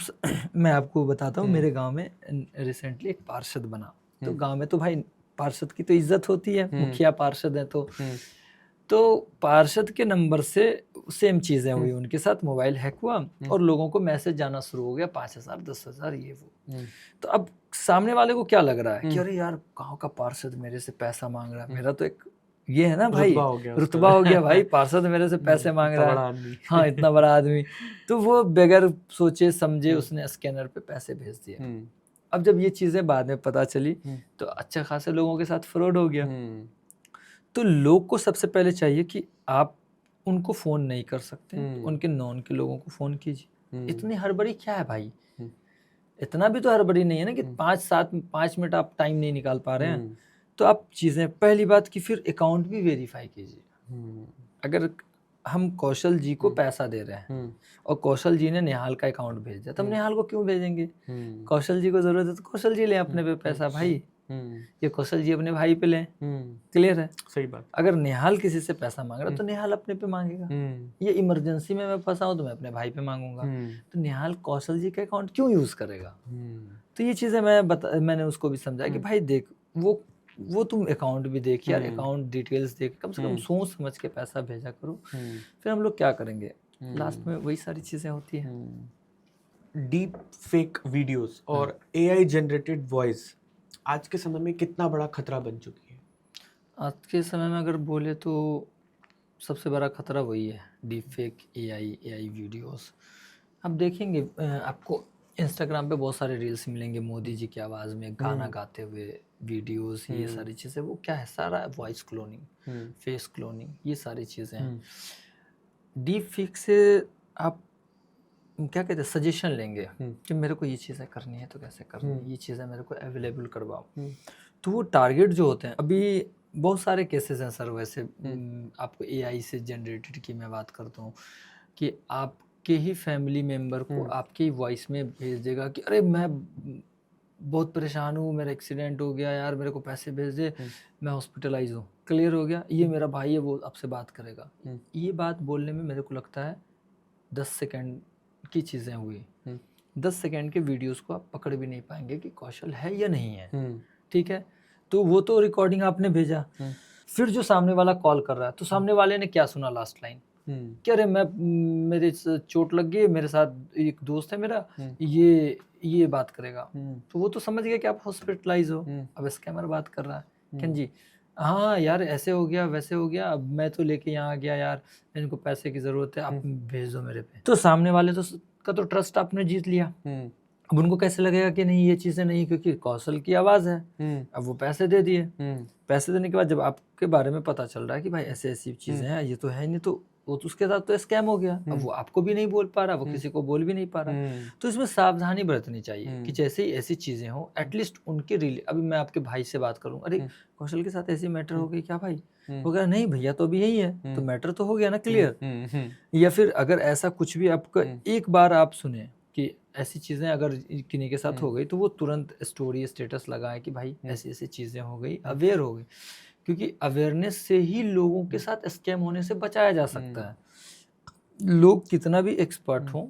मैं आपको बताता हूँ, मेरे गांव में रिसेंटली एक पार्षद बना। तो गांव में तो भाई पार्षद की तो इज्जत होती है, मुखिया पार्षद है। तो पार्षद के नंबर से सेम चीज़ें हुई उनके साथ, मोबाइल हैक हुआ और लोगों को मैसेज जाना शुरू हो गया, 5,000 10,000 ये वो। तो अब सामने वाले को क्या लग रहा है कि अरे यार गांव का पार्षद मेरे से पैसा मांग रहा है, मेरा तो एक ये है ना भाई, रुतबा हो गया भाई, पार्षद मेरे से पैसे मांग रहा है, हाँ इतना बड़ा आदमी। तो वो बगैर सोचे समझे उसने स्कैनर पे पैसे भेज दिए। अब जब ये चीज़ें बाद में पता चली तो अच्छा खासे लोगों के साथ फ्रॉड हो गया। तो लोग को सबसे पहले चाहिए कि आप उनको फ़ोन नहीं कर सकते तो उनके नॉन के लोगों को फ़ोन कीजिए। इतनी हड़बड़ी क्या है भाई? इतना भी तो हड़बड़ी नहीं है ना कि 5 मिनट आप टाइम नहीं निकाल पा रहे हैं। तो आप चीज़ें, पहली बात कि फिर अकाउंट भी वेरीफाई कीजिए। अगर हम कौशल जी को पैसा दे रहे हैं और कौशल जी ने नेहाल का अकाउंट भेज दिया, तो हम नेहाल को क्यों भेजेंगे? कौशल जी को जरूरत है तो कौशल जी ले अपने पे पैसा भाई, ये कौशल जी अपने भाई पे लें। क्लियर है? सही बात। अगर नेहाल किसी से पैसा मांग रहा है तो नेहाल अपने पे मांगेगा। ये इमरजेंसी में मैं फंसा हूँ तो मैं अपने भाई पे मांगूंगा। तो नेहाल कौशल जी का अकाउंट क्यों यूज करेगा? तो ये चीजें मैंने उसको भी समझाया कि भाई देख, वो तुम अकाउंट भी देख यार, अकाउंट डिटेल्स देख, कम से कम सोच समझ के पैसा भेजा करो। फिर हम लोग क्या करेंगे? लास्ट में वही सारी चीजें होती हैं। डीप फेक वीडियोस और एआई जनरेटेड वॉइस आज के समय में कितना बड़ा खतरा बन चुकी है? आज के समय में अगर बोले तो सबसे बड़ा खतरा वही है, डीप फेक एआई वीडियोस। आप देखेंगे आपको इंस्टाग्राम पे बहुत सारे रील्स मिलेंगे मोदी जी की आवाज़ में गाना गाते हुए वीडियोस, ये सारी चीज़ें। वो क्या है? सारा वॉइस क्लोनिंग, फेस क्लोनिंग, ये सारी चीज़ें हैं। डीप फेक से आप क्या कहते हैं, सजेशन लेंगे कि मेरे को ये चीज़ें करनी है तो कैसे करनी है, ये चीज़ें मेरे को अवेलेबल करवाओ। तो वो टारगेट जो होते हैं, अभी बहुत सारे केसेस हैं सर वैसे, आपको एआई से जनरेटेड की मैं बात करता हूँ कि आपके ही फैमिली मेम्बर को आपके ही वॉइस में भेज देगा कि अरे मैं बहुत परेशान हूँ, मेरा एक्सीडेंट हो गया यार, मेरे को पैसे भेज दे, मैं हॉस्पिटलाइज हूँ। क्लियर हो गया? ये मेरा भाई है, वो आपसे बात करेगा। ये बात बोलने में मेरे को लगता है 10 सेकेंड की चीज़ें हुई। 10 सेकेंड के वीडियोस को आप पकड़ भी नहीं पाएंगे कि कौशल है या नहीं है। ठीक है? तो वो तो रिकॉर्डिंग आपने भेजा, फिर जो सामने वाला कॉल कर रहा है तो सामने वाले ने क्या सुना लास्ट लाइन? क्या रे, मेरे चोट लग गई, मेरे साथ एक दोस्त है मेरा, ये बात करेगा। तो वो तो समझ गया कि आप हॉस्पिटलाइज हो। अब स्कैमर बात कर रहा है, क्या जी, हाँ यार ऐसे हो गया वैसे हो गया, अब मैं तो लेके यहाँ आ गया यार, इनको पैसे की जरूरत है, आप भेज दो मेरे पे। तो सामने वाले का तो ट्रस्ट आपने जीत लिया। अब उनको कैसे लगेगा कि नहीं ये चीजें नहीं, क्योंकि कौशल की आवाज है। अब वो पैसे दे दिए। पैसे देने के बाद जब आपके बारे में पता चल रहा है कि भाई ऐसे ऐसी चीजें हैं, ये तो है नहीं, तो वो तो उसके साथ तो स्कैम हो गया। अब वो आपको भी नहीं बोल पा रहा, वो किसी को बोल भी नहीं पा रहा। तो इसमें सावधानी बरतनी चाहिए कि जैसे ही ऐसी चीजें हो एटलीस्ट उनके अभी मैं आपके भाई से बात करूँ, अरे कौशल के साथ ऐसी मैटर हो गई क्या भाई? वो कह रहा नहीं भैया तो अभी यही है, तो मैटर तो हो गया ना क्लियर। या फिर अगर ऐसा कुछ भी आपका एक बार आप सुने कि ऐसी चीजें अगर किन्हीं के साथ हो गई, तो वो तुरंत स्टोरी स्टेटस लगाए कि भाई ऐसी ऐसी चीजें हो गई, अवेयर हो गई। क्योंकि अवेयरनेस से ही लोगों के साथ स्कैम होने से बचाया जा सकता है। लोग कितना भी एक्सपर्ट हों,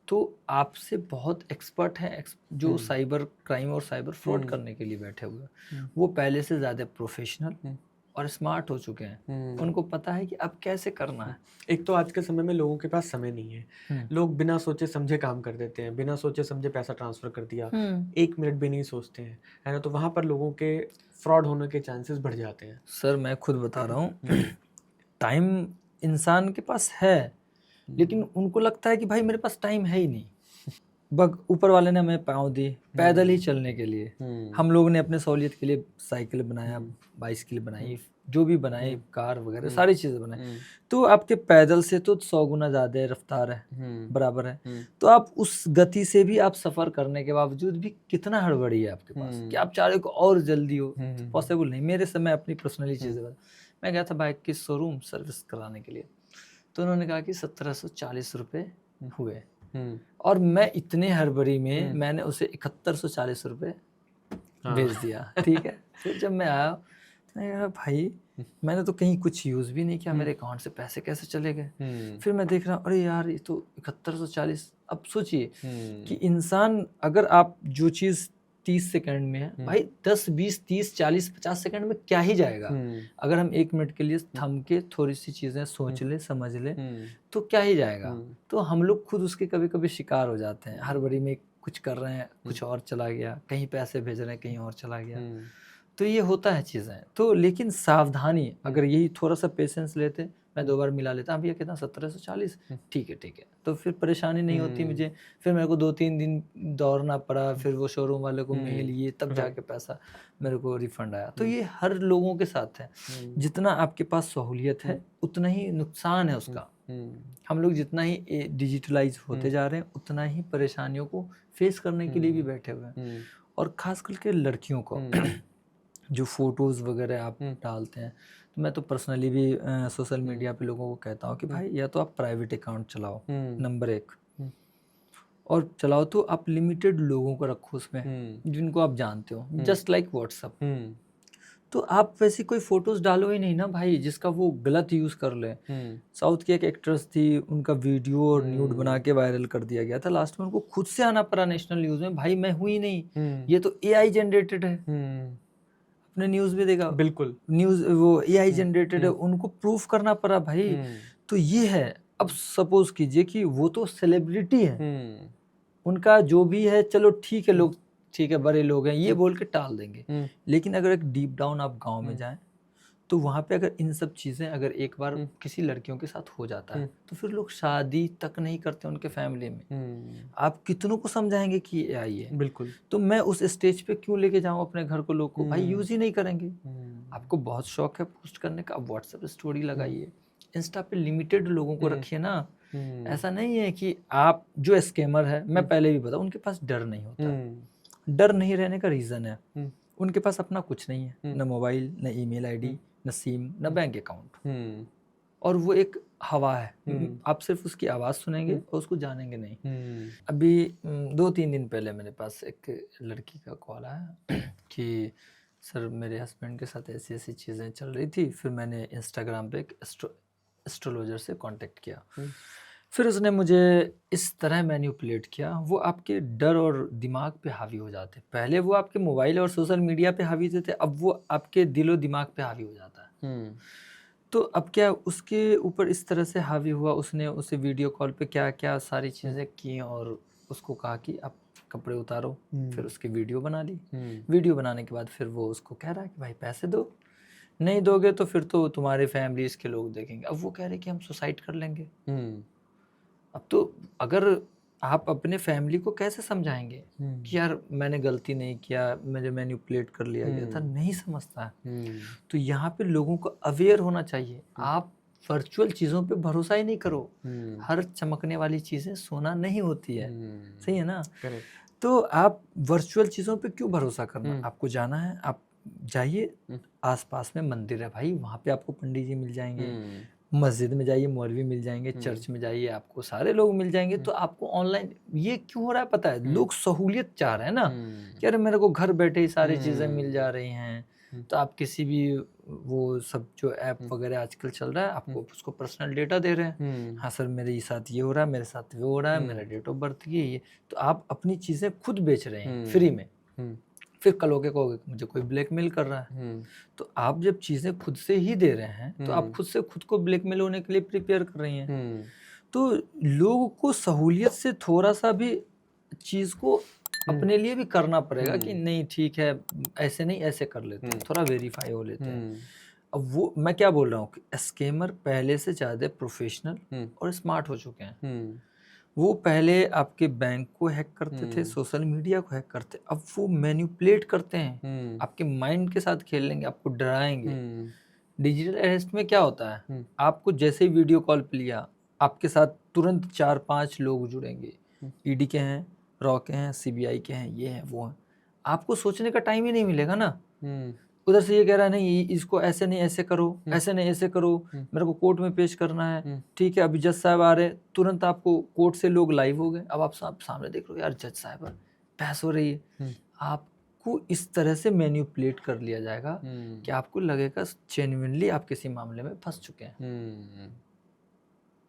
तो आपसे बहुत एक्सपर्ट हैं जो साइबर क्राइम और साइबर फ्रॉड करने के लिए बैठे हुए हैं। वो पहले से ज़्यादा प्रोफेशनल और स्मार्ट हो चुके हैं। उनको पता है कि अब कैसे करना है। एक तो आज के समय में लोगों के पास समय नहीं है, लोग बिना सोचे समझे काम कर देते हैं, बिना सोचे समझे पैसा ट्रांसफर कर दिया, 1 मिनट भी नहीं सोचते हैं, है ना। तो वहाँ पर लोगों के फ्रॉड होने के चांसेस बढ़ जाते हैं। सर मैं खुद बता रहा हूँ, टाइम इंसान के पास है, लेकिन उनको लगता है कि भाई मेरे पास टाइम है ही नहीं। ऊपर वाले ने हमें पाँव दी पैदल ही चलने के लिए, हम लोगों ने अपने सहूलियत के लिए साइकिल बनाया, बाइसिकल बनाई, जो भी बनाई, कार वगैरह सारी चीज़ें बनाई। तो आपके पैदल से तो 100 गुना ज़्यादा रफ्तार है, बराबर है। तो आप उस गति से भी आप सफ़र करने के बावजूद भी कितना हड़बड़ी है आपके पास कि आप चाह रहे हो और जल्दी हो, पॉसिबल नहीं। मेरे समय अपनी पर्सनली चीज़ें मैं गया था बाइक की शोरूम सर्विस कराने के लिए, तो उन्होंने कहा कि 1740 रुपये हुए, और मैं इतने हड़बड़ी में मैंने उसे 7140 रुपये भेज दिया। ठीक है। फिर जब मैं आया मैंने कहा भाई मैंने तो कहीं कुछ यूज़ भी नहीं किया, मेरे अकाउंट से पैसे कैसे चले गए? फिर मैं देख रहा हूँ अरे यार ये तो 7140। अब सोचिए कि इंसान, अगर आप जो चीज़ 30 सेकंड में है, भाई 10 20 30 40 50 सेकंड में क्या ही जाएगा? अगर हम 1 मिनट के लिए थम के थोड़ी सी चीज़ें सोच ले समझ ले तो क्या ही जाएगा? तो हम लोग खुद उसके कभी कभी शिकार हो जाते हैं। हड़बड़ी में कुछ कर रहे हैं, कुछ और चला गया, कहीं पैसे भेज रहे हैं कहीं और चला गया। तो ये होता है चीज़ें। तो लेकिन सावधानी, अगर यही थोड़ा सा पेशेंस लेते मैं 2 बार मिला लेता, भैया कितना 1740, ठीक है, तो फिर परेशानी नहीं होती मुझे। फिर मेरे को 2-3 दिन दौड़ना पड़ा, फिर वो शोरूम वाले को मेल ये, तब जाके पैसा मेरे को रिफंड आया। तो ये हर लोगों के साथ है, जितना आपके पास सहूलियत है उतना ही नुकसान है उसका। हम लोग जितना ही डिजिटलाइज होते जा रहे हैं उतना ही परेशानियों को फेस करने के लिए भी बैठे हुए हैं। और खास करके लड़कियों को जो फोटोज़ वगैरह आप डालते हैं, तो मैं तो पर्सनली भी सोशल मीडिया पे लोगों को कहता हूँ कि भाई या तो आप प्राइवेट अकाउंट चलाओ, नंबर 1, और चलाओ तो आप लिमिटेड लोगों को रखो उसमें जिनको आप जानते हो, जस्ट लाइक व्हाट्सअप। तो आप वैसी कोई फोटोज़ डालो ही नहीं ना भाई जिसका वो गलत यूज़ कर ले। साउथ की एक एक्ट्रेस थी, उनका वीडियो और न्यूड बना के वायरल कर दिया गया था, लास्ट में उनको खुद से आना पड़ा नेशनल न्यूज़ में, भाई मैं हुई नहीं, ये तो AI जनरेटेड है। अपने न्यूज़ में देखा, बिल्कुल न्यूज़ वो AI जनरेटेड है, उनको प्रूफ करना पड़ा भाई। तो ये है। अब सपोज कीजिए कि वो तो सेलिब्रिटी है, उनका जो भी है चलो ठीक है, लोग ठीक है बड़े लोग हैं ये बोल के टाल देंगे। लेकिन अगर एक डीप डाउन आप गांव में जाएं तो वहाँ पे अगर इन सब चीज़ें अगर एक बार किसी लड़कियों के साथ हो जाता है तो फिर लोग शादी तक नहीं करते उनके फैमिली में। आप कितनों को समझाएंगे कि ये आई है। बिल्कुल। तो मैं उस स्टेज पे क्यों लेके जाऊँ अपने घर को, लोग को भाई यूज़ ही नहीं करेंगे। आपको बहुत शौक है पोस्ट करने का, आप व्हाट्सएप स्टोरी लगाइए, इंस्टा पे लिमिटेड लोगों को रखिए ना। ऐसा नहीं है कि आप जो स्कैमर है, मैं पहले भी बताऊं, उनके पास डर नहीं होता। डर नहीं रहने का रीज़न है उनके पास अपना कुछ नहीं है, न मोबाइल, न ईमेल आईडी, न सिम, न बैंक अकाउंट, और वो एक हवा है। आप सिर्फ उसकी आवाज़ सुनेंगे और उसको जानेंगे नहीं। अभी 2-3 दिन पहले मेरे पास एक लड़की का कॉल आया कि सर मेरे हस्बैंड के साथ ऐसी ऐसी चीज़ें चल रही थी। फिर मैंने इंस्टाग्राम पे एक एस्ट्रोलॉजर से कांटेक्ट किया। फिर उसने मुझे इस तरह मैनिपुलेट किया, वो आपके डर और दिमाग पे हावी हो जाते। पहले वो आपके मोबाइल और सोशल मीडिया पे हावी थे, अब वो आपके दिलो दिमाग पे हावी हो जाता है। तो अब क्या उसके ऊपर इस तरह से हावी हुआ, उसने उसे वीडियो कॉल पे क्या क्या सारी चीज़ें की और उसको कहा कि आप कपड़े उतारो। फिर उसकी वीडियो बना ली। वीडियो बनाने के बाद फिर वो उसको कह रहा है कि भाई पैसे दो, नहीं दोगे तो फिर तो तुम्हारे फैमिलीज के लोग देखेंगे। अब वो कह रहे कि हम सुसाइड कर लेंगे। अब तो अगर आप अपने फैमिली को कैसे समझाएंगे कि यार मैंने गलती नहीं किया, मुझे मैनिपुलेट कर लिया गया था, नहीं समझता है। तो यहाँ पे लोगों को अवेयर होना चाहिए। आप वर्चुअल चीज़ों पे भरोसा ही नहीं करो। हर चमकने वाली चीज़ें सोना नहीं होती है, सही है ना। तो आप वर्चुअल चीज़ों पे क्यों भरोसा करना। आपको जाना है, आप जाइए, आसपास में मंदिर है भाई, वहाँ पे आपको पंडित जी मिल जाएंगे। मस्जिद में जाइए, मौलवी मिल जाएंगे। चर्च में जाइए, आपको सारे लोग मिल जाएंगे। तो आपको ऑनलाइन ये क्यों हो रहा है पता है, लोग सहूलियत चाह रहे हैं ना कि अरे मेरे को घर बैठे ही सारी चीज़ें मिल जा रही हैं। तो आप किसी भी वो सब जो ऐप वगैरह आजकल चल रहा है, आपको उसको पर्सनल डेटा दे रहे हैं। हाँ सर मेरे साथ ये हो रहा है, मेरे साथ वो हो रहा है, मेरा डेट ऑफ बर्थ ये। तो आप अपनी चीज़ें खुद बेच रहे हैं फ्री में। फिर कल होके कहोगे मुझे कोई ब्लैकमेल कर रहा है। तो आप जब चीज़ें खुद से ही दे रहे हैं तो आप खुद से खुद को ब्लैकमेल होने के लिए प्रिपेयर कर रही हैं। तो लोगों को सहूलियत से थोड़ा सा भी चीज़ को अपने लिए भी करना पड़ेगा कि नहीं ठीक है, ऐसे नहीं ऐसे कर लेते हैं, थोड़ा वेरीफाई हो लेते हैं। अब वो मैं क्या बोल रहा हूँ कि स्कैमर पहले से ज़्यादा प्रोफेशनल और स्मार्ट हो चुके हैं। वो पहले आपके बैंक को हैक करते थे, सोशल मीडिया को हैक करते, अब वो मैनिपुलेट करते हैं। आपके माइंड के साथ खेल लेंगे, आपको डराएंगे। डिजिटल अरेस्ट में क्या होता है, आपको जैसे ही वीडियो कॉल पे लिया, आपके साथ तुरंत 4-5 लोग जुड़ेंगे। ईडी के हैं, रॉ के हैं, CBI के हैं, ये हैं वो हैं। आपको सोचने का टाइम ही नहीं मिलेगा ना। उधर से ये कह रहा है नहीं इसको ऐसे नहीं ऐसे करो, ऐसे नहीं ऐसे करो, मेरे को कोर्ट में पेश करना है। ठीक है, अभी जज साहब आ रहे, तुरंत आपको कोर्ट से लोग लाइव हो गए। अब आप सामने देख रहे हो यार जज साहब बहस हो रही है। आपको इस तरह से मैनिपुलेट कर लिया जाएगा कि आपको लगेगा जेन्युइनली आप किसी मामले में फंस चुके हैं।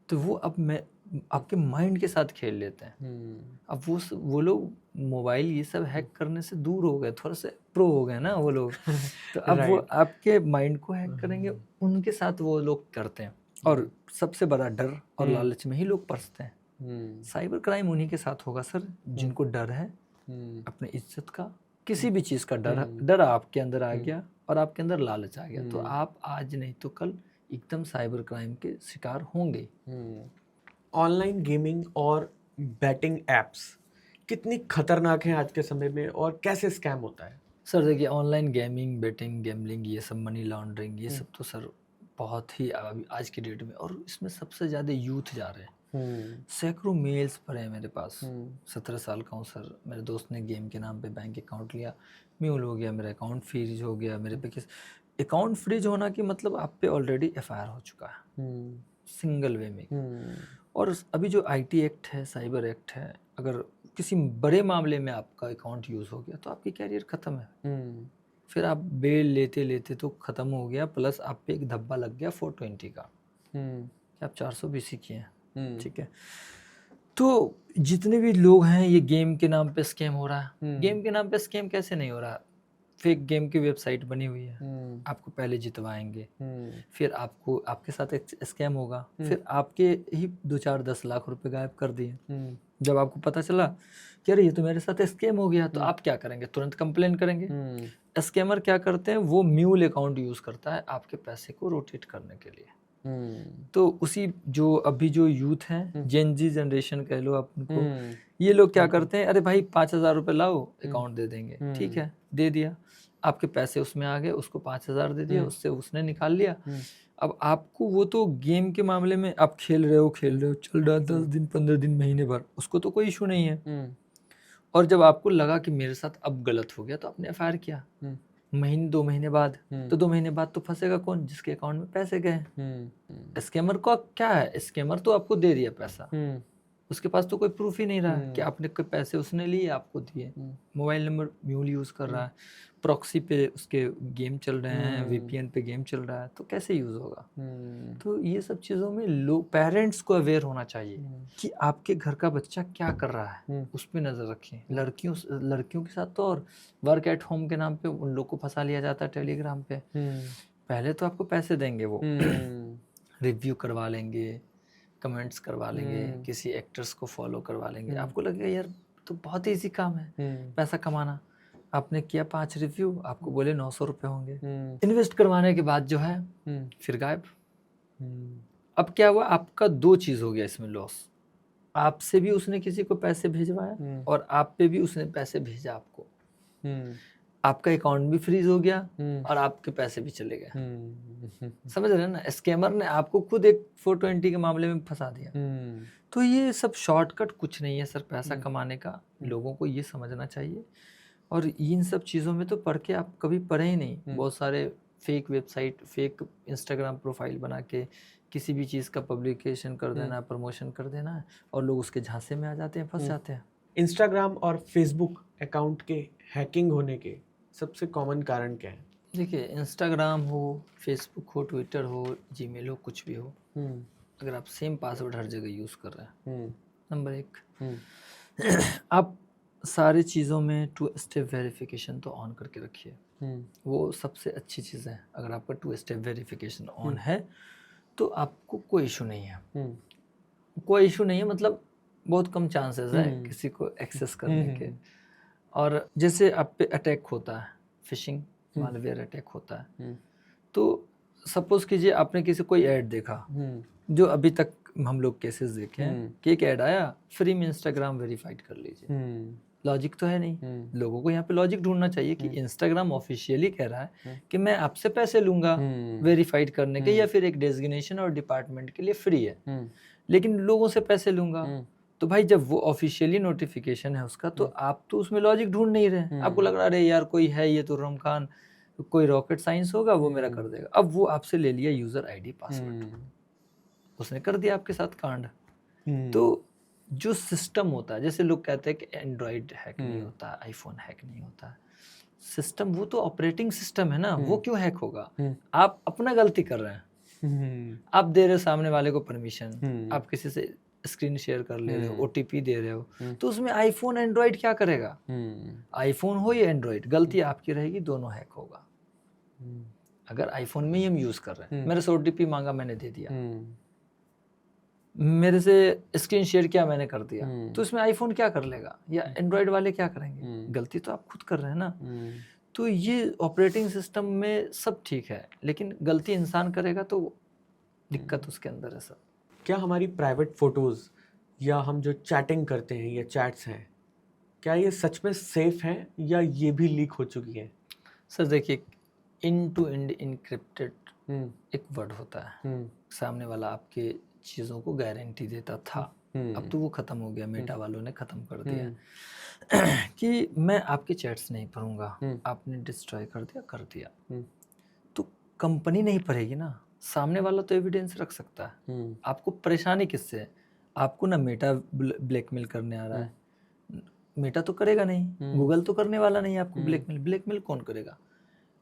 तो वो अब मैं आपके माइंड के साथ खेल लेते हैं। अब वो लोग मोबाइल ये सब हैक करने से दूर हो गए, थोड़ा से प्रो हो गए ना वो लोग। तो अब वो आपके माइंड को हैक करेंगे, उनके साथ वो लोग करते हैं। और सबसे बड़ा डर और लालच में ही लोग फंसते हैं। साइबर क्राइम उन्हीं के साथ होगा सर जिनको डर है अपने इज्जत का, किसी भी चीज़ का डर आपके अंदर आ गया और आपके अंदर लालच आ गया। तो आप आज नहीं तो कल एकदम साइबर क्राइम के शिकार होंगे। ऑनलाइन गेमिंग और बैटिंग एप्स कितनी खतरनाक हैं आज के समय में और कैसे स्कैम होता है? सर देखिए, ऑनलाइन गेमिंग, बेटिंग, गैम्बलिंग, ये सब मनी लॉन्ड्रिंग, ये सब तो सर बहुत ही अभी आज की डेट में, और इसमें सबसे ज़्यादा यूथ जा रहे हैं। सैकड़ों मेल्स पड़े हैं मेरे पास। 17 साल का हूँ सर, मेरे दोस्त ने गेम के नाम पे बैंक अकाउंट लिया, म्यूल हो गया, मेरा अकाउंट फ्रीज हो गया। मेरे पे किस अकाउंट फ्रीज होना कि मतलब आप पे ऑलरेडी एफआईआर हो चुका है सिंगल वे में। और अभी जो आईटी एक्ट है, साइबर एक्ट है, अगर किसी बड़े मामले में आपका अकाउंट यूज़ हो गया तो आपकी कैरियर ख़त्म है। फिर आप बेल लेते लेते तो ख़त्म हो गया, प्लस आप पे एक धब्बा लग गया 420 का कि आप 400 BC किए हैं। ठीक है, तो जितने भी लोग हैं, ये गेम के नाम पे स्कैम हो रहा है। गेम के नाम पे स्कैम कैसे नहीं हो रहा? फेक गेम की वेबसाइट बनी हुई है, आपको पहले जितवाएंगे, फिर आपको आपके साथ एक स्कैम होगा, फिर आपके ही 2-4-10 लाख रुपए गायब कर दिए। जब आपको पता चला कि अरे ये तो मेरे साथ स्कैम हो गया, तो आप क्या करेंगे? तुरंत कंप्लेन करेंगे। स्कैमर क्या करते हैं, वो म्यूल अकाउंट यूज़ करता है आपके पैसे को रोटेट करने के लिए। तो उसी जो अभी जो यूथ हैं, जेन जी जनरेशन कह लो आप उनको, ये लोग क्या करते हैं, अरे भाई 5,000 रुपये लाओ, अकाउंट दे देंगे। ठीक है, दे दिया, आपके पैसे उसमें आ गए, उसको 5,000 दे दिया, उससे उसने निकाल लिया। अब आपको वो तो गेम के मामले में आप खेल रहे हो, चल रहा 10 दिन 15 दिन महीने भर, उसको तो कोई इशू नहीं है। और जब आपको लगा कि मेरे साथ अब गलत हो गया, तो आपने एफआईआर किया। महीने 2 महीने बाद, तो 2 महीने बाद तो फंसेगा कौन? जिसके अकाउंट में पैसे गए। स्कैमर को क्या है, स्कैमर तो आपको दे दिया पैसा, उसके पास तो कोई प्रूफ ही नहीं रहा कि आपने पैसे उसने लिए आपको दिए। मोबाइल नंबर म्यूल यूज़ कर रहा है, प्रॉक्सी पे उसके गेम चल रहे हैं, वीपीएन पे गेम चल रहा है, तो कैसे यूज़ होगा? तो ये सब चीज़ों में लोग, पेरेंट्स को अवेयर होना चाहिए कि आपके घर का बच्चा क्या कर रहा है, उस पर नज़र रखें। लड़कियों के साथ तो और वर्क एट होम के नाम पे उन लोग को फंसा लिया जाता है टेलीग्राम पे। पहले तो आपको पैसे देंगे, वो रिव्यू करवा लेंगे, कमेंट्स करवा लेंगे, किसी एक्टर्स को फॉलो करवा लेंगे। आपको लगेगा यार तो बहुत ईजी काम है पैसा कमाना। आपने किया 5 रिव्यू, आपको बोले 900 रुपये होंगे। इन्वेस्ट करवाने के बाद जो है फिर गायब। अब क्या हुआ, आपका 2 चीज़ हो गया इसमें लॉस। आपसे भी उसने किसी को पैसे भेजवाया और आप पे भी उसने पैसे भेजा आपको। आपका अकाउंट भी फ्रीज हो गया और आपके पैसे भी चले गए। समझ रहे हैं ना? स्कैमर ने आपको खुद एक 420 के मामले में फंसा दिया। तो ये सब शॉर्टकट कुछ नहीं है सर पैसा कमाने का, लोगों को ये समझना चाहिए। और इन सब चीज़ों में तो पढ़ के आप कभी पढ़े ही नहीं। बहुत सारे fake website, fake Instagram profile बना के किसी भी चीज़ का पब्लिकेशन कर देना, प्रमोशन कर देना, और लोग उसके झांसे में आ जाते हैं, फंस जाते हैं। इंस्टाग्राम और फेसबुक अकाउंट के हैकिंग होने के सबसे कॉमन कारण क्या है? देखिए, इंस्टाग्राम हो, फेसबुक हो, ट्विटर हो, जीमेल हो, कुछ भी हो, अगर आप सेम पासवर्ड हर जगह यूज़ कर रहे हैं, नंबर 1, आप सारी चीज़ों में 2 स्टेप वेरिफिकेशन तो ऑन करके रखिए। वो सबसे अच्छी चीज़ है। अगर आपका 2 स्टेप वेरिफिकेशन ऑन है तो आपको कोई इशू नहीं है। कोई इशू नहीं है मतलब बहुत कम चांसेस है किसी को एक्सेस करने के। और जैसे आप पे अटैक होता है, फिशिंग मालवेयर अटैक होता है, तो सपोज कीजिए आपने किसी कोई ऐड देखा, जो अभी तक हम लोग केसेस देखे हैं कि एक ऐड आया, फ्री में इंस्टाग्राम वेरीफाइड कर लीजिए। लॉजिक तो है नहीं। लोगों को यहाँ पे लॉजिक ढूंढना चाहिए कि इंस्टाग्राम ऑफिशियली कह रहा है कि मैं आपसे पैसे लूंगा वेरीफाइड करने के, या फिर एक डेजिग्नेशन और डिपार्टमेंट के लिए फ्री है, लेकिन लोगों से पैसे लूंगा। तो भाई जब वो ऑफिशियली नोटिफिकेशन है उसका, तो आप तो उसमें लॉजिक ढूंढ नहीं रहे। आपको लग रहा है अरे यार कोई है, ये तो रमखान, कोई रॉकेट साइंस होगा, वो मेरा कर देगा। अब वो आपसे ले लिया यूजर आईडी पासवर्ड, उसने कर दिया आपके साथ कांड। तो जो सिस्टम होता है, जैसे लोग कहते हैं कि एंड्रॉइड हैक नहीं होता, आईफोन हैक नहीं होता, सिस्टम वो तो ऑपरेटिंग सिस्टम है ना, वो क्यों हैक होगा? आप अपना गलती कर रहे हैं, आप दे रहे हो सामने वाले को परमिशन, आप किसी से स्क्रीन शेयर कर ले रहे हो, ओटीपी दे रहे हो, तो उसमें आईफोन एंड्रॉइड क्या करेगा? आईफोन हो या एंड्रॉइड, गलती आपकी रहेगी, दोनों हैक होगा। अगर आईफोन में ही हम यूज कर रहे हैं, मेरे से ओटीपी मांगा, मैंने दे दिया, मेरे से स्क्रीन शेयर किया, मैंने कर दिया, तो इसमें आईफोन क्या कर लेगा या एंड्रॉइड वाले क्या करेंगे? गलती तो आप खुद कर रहे हैं ना। तो ये ऑपरेटिंग सिस्टम में सब ठीक है, लेकिन गलती इंसान करेगा तो दिक्कत उसके अंदर है सर। क्या हमारी प्राइवेट फोटोज या हम जो चैटिंग करते हैं या चैट्स हैं, क्या ये सच में सेफ हैं या ये भी लीक हो चुकी है? सर देखिए, एंड टू एंड इनक्रिप्टेड एक वर्ड होता है। सामने वाला आपके चीज़ों को गारंटी देता था, अब तो वो ख़त्म हो गया, मेटा वालों ने ख़त्म कर दिया कि मैं आपके चैट्स नहीं पढ़ूंगा, आपने डिस्ट्रॉय कर दिया तो कंपनी नहीं पढ़ेगी ना, सामने वाला तो एविडेंस रख सकता है। आपको परेशानी किससे है? आपको ना मेटा ब्लैकमेल करने आ रहा है, मेटा तो करेगा नहीं, गूगल तो करने वाला नहीं है आपको ब्लैकमेल। ब्लैकमेल कौन करेगा?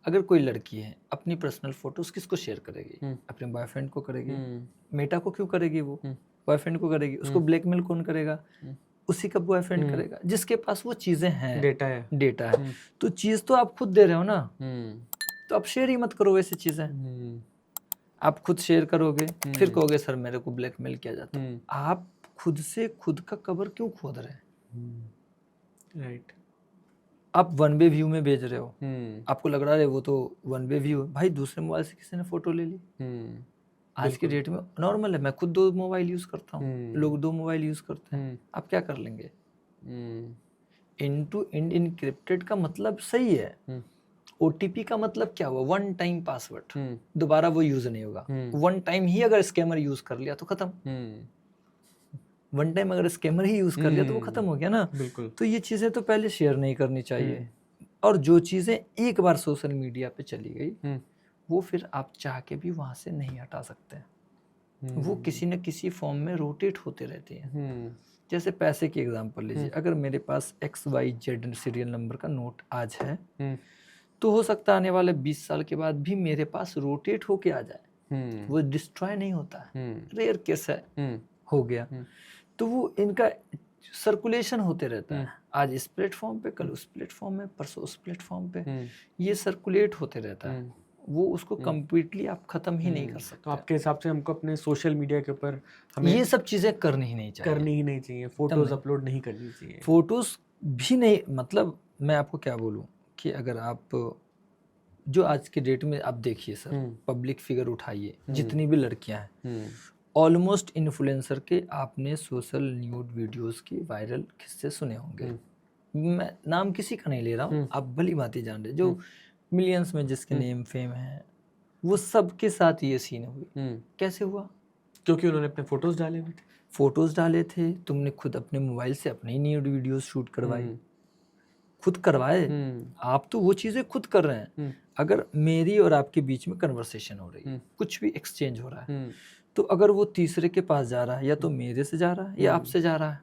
अगर कोई लड़की है अपनी पर्सनल फोटोज किसको शेयर करेगी? अपने बॉयफ्रेंड को करेगी। मेटा को क्यों करेगी? वो बॉयफ्रेंड को करेगी। उसको ब्लैकमेल कौन करेगा? उसी का बॉयफ्रेंड करेगा, जिसके पास वो चीजें हैं, डेटा है। तो चीज तो आप खुद दे रहे हो ना, तो आप शेयर ही मत करो वैसी चीजें। आप खुद शेयर करोगे फिर कहोगे सर मेरे को ब्लैकमेल किया जाता है। आप खुद से खुद का कबर क्यों खोद रहे हैं? राइट। आप वन वे व्यू में भेज रहे हो, आपको लग रहा है वो तो वन वे व्यू है, भाई दूसरे मोबाइल से किसी ने फोटो ले ली। आज के डेट में नॉर्मल है, मैं खुद 2 मोबाइल यूज करता हूँ, लोग 2 मोबाइल यूज करते हैं, आप क्या कर लेंगे? एंड टू एंड इनक्रिप्टेड का मतलब सही है। ओटीपी का मतलब क्या हुआ? वन टाइम पासवर्ड, दोबारा वो यूज नहीं होगा। वन टाइम ही अगर स्कैमर यूज कर लिया तो खत्म। वन टाइम अगर स्कैमर ही यूज कर लिया तो वो खत्म हो गया ना। बिल्कुल। तो ये चीजें तो पहले शेयर नहीं करनी चाहिए। और जो चीजें एक बार सोशल मीडिया पे चली गई वो फिर आप चाह के भी वहां से नहीं हटा सकते। वो किसी न किसी फॉर्म में रोटेट होते रहते हैं। जैसे पैसे की एग्जांपल लीजिए, अगर मेरे पास XYZ सीरियल नंबर का नोट आज है तो हो सकता है आने वाले 20 साल के बाद भी मेरे पास रोटेट होके आ जाए, वो डिस्ट्रॉय नहीं होता है, रेयर केस है, हो गया। तो वो इनका सर्कुलेशन होते रहता है, आज इस प्लेटफॉर्म पे, कल उस प्लेटफॉर्म में, परसों उस प्लेटफॉर्म पे, ये सर्कुलेट होते रहता है। वो उसको कंप्लीटली आप खत्म ही नहीं कर सकते। तो आपके हिसाब से हमको अपने सोशल मीडिया के ऊपर हमें ये सब चीजें करनी ही नहीं चाहिए, फोटोज अपलोड नहीं करनी चाहिए। फोटोज भी नहीं, मतलब मैं आपको क्या बोलूं कि अगर आप जो आज के डेट में आप देखिए सर, पब्लिक फिगर उठाइए, जितनी भी लड़कियां हैं, ऑलमोस्ट इन्फ्लुएंसर के आपने सोशल न्यूड वीडियोस की वायरल किस्से सुने होंगे। मैं नाम किसी का नहीं ले रहा हूँ, आप भली भांति जान रहे, जो मिलियंस में जिसके नेम फेम है, वो सबके साथ ये सीन हुई। कैसे हुआ? क्योंकि उन्होंने अपने फोटोज डाले थे। तुमने खुद अपने मोबाइल से अपनी न्यूड वीडियोस शूट करवाई, खुद करवाए, आप तो वो चीजें खुद कर रहे हैं। अगर मेरी और आपके बीच में कन्वर्सेशन हो रही है, कुछ भी एक्सचेंज हो रहा है, तो अगर वो तीसरे के पास जा रहा है, या तो मेरे से जा रहा है या आपसे जा रहा है,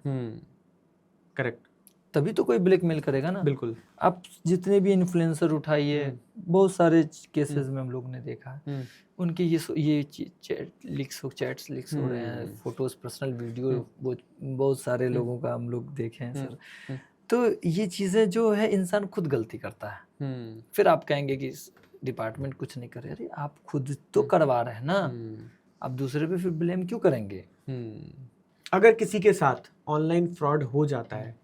करेक्ट, तभी तो कोई ब्लैकमेल करेगा ना। बिल्कुल। आप जितने भी इन्फ्लुएंसर उठाइए, बहुत सारे केसेस में हम लोग ने देखा है, उनके ये चैट्स लीक्स हो रहे हैं, फोटोज, पर्सनल वीडियो, बहुत सारे लोगों का हम लोग देखे हैं सर। तो ये चीज़ें जो है इंसान खुद गलती करता है। फिर आप कहेंगे कि डिपार्टमेंट कुछ नहीं करे, अरे आप खुद तो करवा रहे हैं ना, आप दूसरे पे फिर ब्लेम क्यों करेंगे? अगर किसी के साथ ऑनलाइन फ्रॉड हो जाता है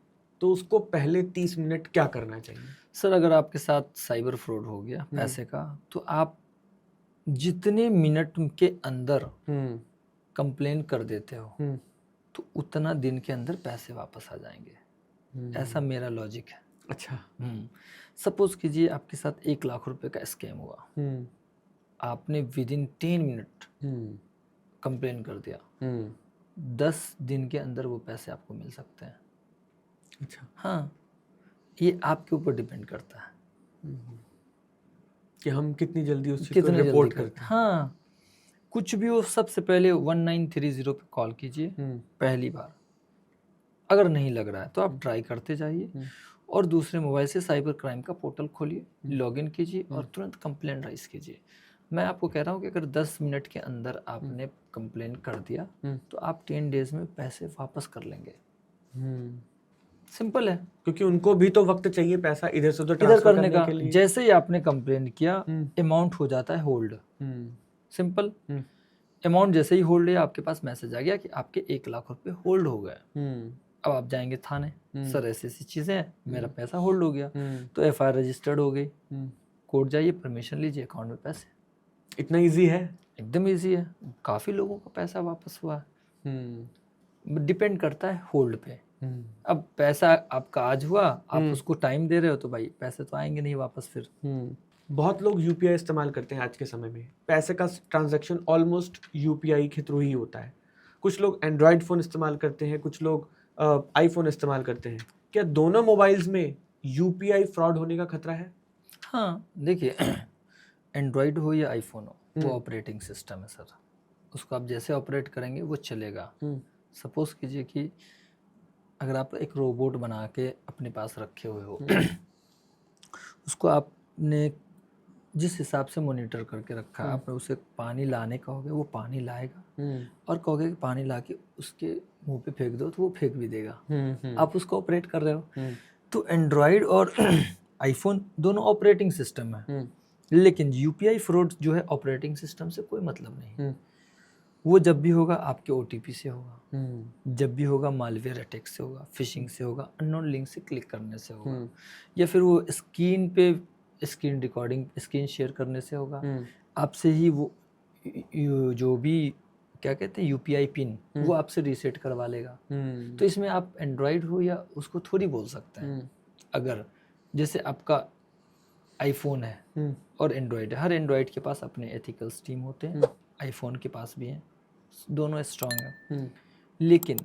तो उसको पहले 30 मिनट क्या करना चाहिए? सर अगर आपके साथ साइबर फ्रॉड हो गया पैसे का, तो आप जितने मिनट के अंदर कंप्लेन कर देते हो तो उतना दिन के अंदर पैसे वापस आ जाएंगे। ऐसा मेरा लॉजिक है। अच्छा। सपोज कीजिए आपके साथ 1 लाख रुपए का स्कैम हुआ, आपने विद इन 10 मिनट कंप्लेन कर दिया, 10 दिन के अंदर वो पैसे आपको मिल सकते हैं। अच्छा। हाँ, ये आपके ऊपर डिपेंड करता है कि हम कितनी जल्दी उस चीज को रिपोर्ट करते हैं। हाँ, कुछ भी हो, सबसे पहले 1930 पे कॉल कीजिए पहली बार। अगर नहीं लग रहा है तो आप ट्राई करते जाइए, और दूसरे मोबाइल से साइबर क्राइम का पोर्टल खोलिए, लॉगिन कीजिए और तुरंत कंप्लेन राइज कीजिए। मैं आपको कह रहा हूँ कि अगर 10 मिनट के अंदर आपने कंप्लेन कर दिया तो आप 10 डेज में पैसे वापस कर लेंगे। सिंपल है, क्योंकि उनको भी तो वक्त चाहिए पैसा इधर से उधर ट्रांसफर करने का। जैसे ही आपने कंप्लेन किया, अमाउंट हो जाता है होल्ड। सिंपल, अमाउंट जैसे ही होल्ड है, आपके पास मैसेज आ गया कि आपके 1 लाख रुपए होल्ड हो गए। अब आप जाएंगे थाने, सर ऐसी ऐसी चीजें हैं, मेरा पैसा होल्ड हो गया, तो FIR रजिस्टर्ड हो गई, कोर्ट जाइए, परमिशन लीजिए, अकाउंट में पैसे। इतना इजी है? एकदम इजी है, काफ़ी लोगों का पैसा वापस हुआ है। डिपेंड करता है होल्ड पे। अब पैसा आपका आज हुआ, आप उसको टाइम दे रहे हो तो भाई पैसे तो आएंगे नहीं वापस फिर। बहुत लोग यूपीआई इस्तेमाल करते हैं आज के समय में। पैसे का ट्रांजैक्शन ऑलमोस्ट यूपीआई के थ्रू ही होता है। कुछ लोग एंड्रॉयड फ़ोन इस्तेमाल करते हैं, कुछ लोग आईफोन इस्तेमाल करते हैं। क्या दोनों मोबाइल्स में यूपीआई फ्रॉड होने का खतरा है? हाँ देखिए, एंड्रॉयड हो या आईफोन हो, वो ऑपरेटिंग सिस्टम है सर। उसको आप जैसे ऑपरेट करेंगे वो चलेगा। सपोज कीजिए कि अगर आप एक रोबोट बना के अपने पास रखे हुए हो, उसको आपने जिस हिसाब से मॉनिटर करके रखा है, आपने उसे पानी लाने कहोगे वो पानी लाएगा, और कहोगे कि पानी ला के उसके मुंह पे फेंक दो तो वो फेंक भी देगा। आप उसको ऑपरेट कर रहे हो। तो एंड्रॉयड और आईफोन दोनों ऑपरेटिंग सिस्टम है, लेकिन यूपीआई फ्रॉड जो है ऑपरेटिंग सिस्टम से कोई मतलब नहीं। वो जब भी होगा आपके ओटीपी से होगा, जब भी होगा मालवेयर अटैक से होगा, फिशिंग से होगा, अननोन लिंक से क्लिक करने से होगा, या फिर वो स्क्रीन पे स्क्रीन रिकॉर्डिंग स्क्रीन शेयर करने से होगा। आपसे ही वो जो भी क्या कहते हैं यूपीआई पिन, वो आपसे रीसेट करवा लेगा। तो इसमें आप एंड्रॉयड हो या उसको थोड़ी बोल सकते हैं। अगर जैसे आपका आईफोन है और एंड्रॉयड है, हर एंड्रॉयड के पास अपने एथिकल्स टीम होते हैं, आईफोन के पास भी हैं, दोनों स्ट्रांग है। लेकिन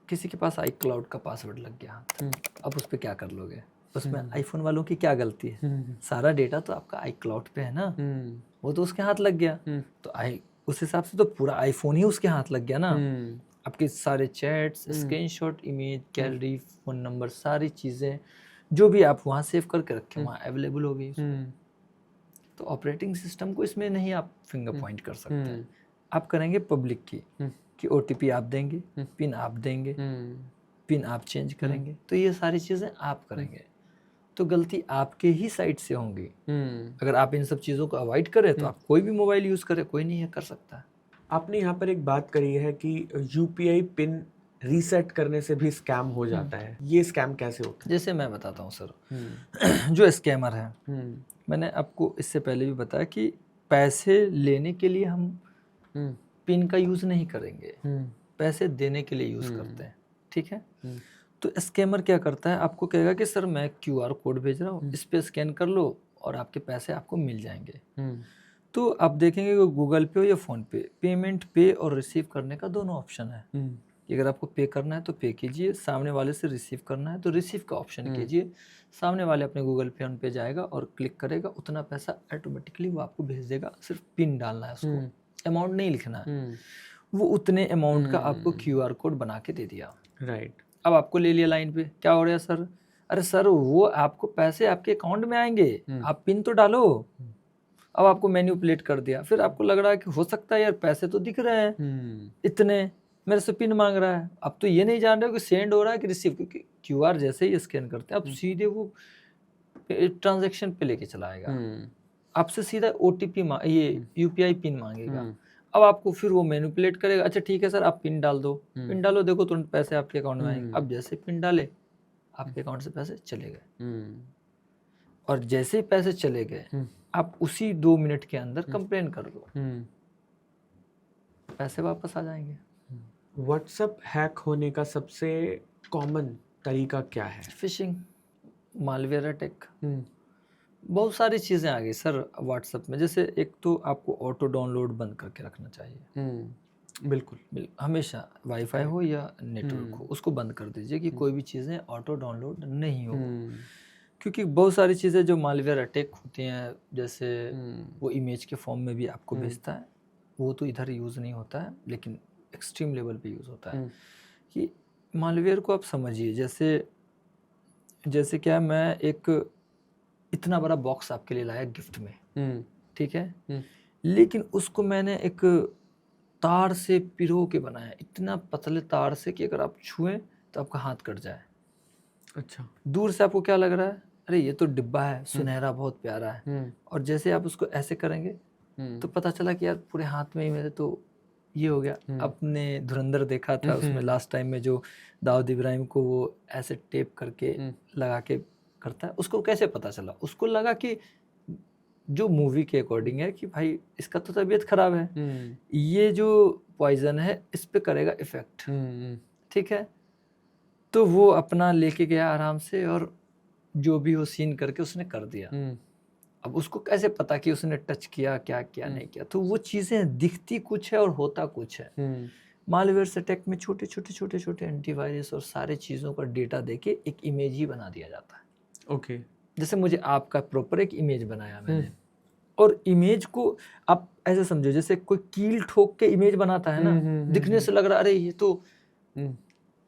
किसी के पास आई क्लाउड का पासवर्ड लग गया हाथ, अब उस पर क्या कर लोगे? उसमें आईफोन वालों की क्या गलती है? सारा डेटा तो आपका आई क्लाउड पे है ना, वो तो उसके हाथ लग गया। तो उस हिसाब से तो पूरा आईफोन ही उसके हाथ लग गया ना। आपके सारे chats, screenshot, image, gallery, phone number, सारी चीज़ें जो भी आप वहाँ सेव करके रखे वहाँ अवेलेबल हो गई। तो ऑपरेटिंग सिस्टम को इसमें नहीं आप फिंगर पॉइंट कर सकते। आप करेंगे पब्लिक की कि ओटीपी आप देंगे, पिन आप देंगे, पिन आप चेंज करेंगे, तो ये सारी चीज़ें आप करेंगे, तो गलती आपके ही साइड से होंगी। अगर आप इन सब चीज़ों को अवॉइड करें तो आप कोई भी मोबाइल यूज़ करें, कोई नहीं है कर सकता। आपने यहाँ पर एक बात करी है कि यूपीआई पिन रीसेट करने से भी स्कैम हो जाता है। ये स्कैम कैसे होता है? जैसे मैं बताता हूँ सर, जो स्कैमर है, मैंने आपको इससे पहले भी बताया कि पैसे लेने के लिए हम पिन का यूज़ नहीं करेंगे, पैसे देने के लिए यूज़ करते हैं, ठीक है। तो स्कैमर क्या करता है, आपको कहेगा कि सर मैं क्यूआर कोड भेज रहा हूँ, इस पर स्कैन कर लो और आपके पैसे आपको मिल जाएंगे। तो आप देखेंगे कि गूगल पे हो या फ़ोन पे, पेमेंट पे और रिसीव करने का दोनों ऑप्शन है। कि अगर आपको पे करना है तो पे कीजिए, सामने वाले से रिसीव करना है तो रिसीव का ऑप्शन कीजिए। सामने वाले अपने गूगल पे पे जाएगा और क्लिक करेगा, उतना पैसा ऑटोमेटिकली वो आपको भेज देगा। सिर्फ पिन डालना है उसको, अमाउंट नहीं लिखना है। वो उतने अमाउंट का आपको क्यूआर कोड बना के दे दिया। राइट। अब आपको ले लिया लाइन पे, क्या हो रहा है सर? अरे सर वो आपको पैसे आपके अकाउंट में आएंगे, आप पिन तो डालो। अब आपको मैन्युपुलेट कर दिया, फिर आपको लग रहा है कि हो सकता है यार पैसे तो दिख रहे हैं इतने, मेरे से पिन मांग रहा है। अब तो ये नहीं जान रहे हो कि सेंड हो रहा है कि रिसीव, क्योंकि क्यूआर जैसे ही स्कैन करते हैं अब सीधे वो ट्रांजैक्शन पे लेके चलाएगा, आपसे सीधा ओटीपी ये यूपीआई पिन मांगेगा। अब आपको फिर वो मैनिपुलेट करेगा, अच्छा ठीक है सर आप पिन डाल दो, पिन डालो, देखो तुरंत पैसे आपके अकाउंट में आएंगे। अब जैसे पिन डाले आपके अकाउंट से पैसे चले गए, और जैसे ही पैसे चले गए आप उसी 2 मिनट के अंदर कंप्लेन कर दो, पैसे वापस आ जाएंगे। व्हाट्सएप हैक होने का सबसे कॉमन तरीका क्या है? फिशिंग, मालवेयर अटैक, बहुत सारी चीज़ें आ गई सर व्हाट्सएप में। जैसे एक तो आपको ऑटो डाउनलोड बंद करके रखना चाहिए। बिल्कुल हमेशा वाईफाई हो या नेटवर्क हो उसको बंद कर दीजिए कि कोई भी चीज़ें ऑटो डाउनलोड नहीं हो। क्योंकि बहुत सारी चीज़ें जो मालवेयर अटैक होती हैं, जैसे वो इमेज के फॉर्म में भी आपको भेजता है, वो तो इधर यूज़ नहीं होता है, लेकिन एक्सट्रीम लेवल पे यूज़ होता है। कि मालवेयर को आप समझिए जैसे क्या, मैं एक इतना बड़ा बॉक्स आपके लिए लाया गिफ्ट में, ठीक है, लेकिन उसको मैंने एक तार से पिरो के बनाया, इतना पतले तार से कि अगर आप छुएं तो आपका हाथ कट जाए। अच्छा, दूर से आपको क्या लग रहा है, अरे ये तो डिब्बा है, सुनहरा, बहुत प्यारा है, और जैसे आप उसको ऐसे करेंगे तो पता चला कि यार पूरे हाथ में ही मेरे तो ये हो गया। आपने धुरंधर देखा था, उसमें लास्ट टाइम में जो दाऊद इब्राहिम को वो ऐसे टेप करके लगा के करता है, उसको कैसे पता चला? उसको लगा कि जो मूवी के अकॉर्डिंग है कि भाई इसका तो तबीयत खराब है, ये जो पॉइजन है इस पे करेगा इफेक्ट, ठीक है। तो वो अपना लेके गया आराम से और जो भी वो सीन करके उसने कर दिया। अब उसको कैसे पता कि उसने टच किया क्या क्या नहीं किया, तो वो चीज़ें दिखती कुछ है और होता कुछ है। मालवेयर अटैक में छोटे छोटे छोटे छोटे एंटीवायरस और सारे चीज़ों का डेटा देके एक इमेज ही बना दिया जाता है। ओके। जैसे मुझे आपका प्रॉपर एक इमेज बनाया मैंने, और इमेज को आप ऐसे समझो जैसे कोई कील ठोक के इमेज बनाता है ना, दिखने से लग रहा अरे ये तो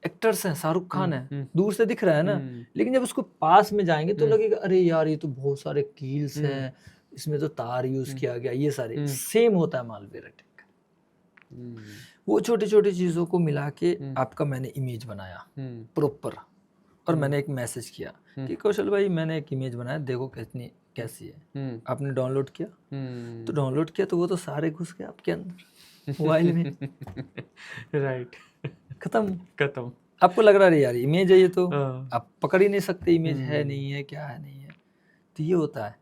एक्टर्स हैं, शाहरुख खान है, दूर से दिख रहा है ना, लेकिन जब उसको पास में जाएंगे तो लगेगा अरे यार ये तो बहुत सारे कील्स हैं, इसमें तो तार यूज किया गया, ये सारे सेम होता है मालवेयर अटैक। वो छोटी छोटी चीज़ों को मिला के आपका मैंने इमेज बनाया प्रॉपर, और मैंने एक मैसेज किया कि कौशल भाई मैंने एक इमेज बनाया, देखो कितनी कैसी है। आपने डाउनलोड किया, तो डाउनलोड किया तो वो तो सारे घुस गए आपके अंदर मोबाइल में। राइट। खत्म। आपको लग रहा है यार इमेज है ये, तो आप पकड़ ही नहीं सकते इमेज है नहीं है क्या है नहीं है। तो ये होता है।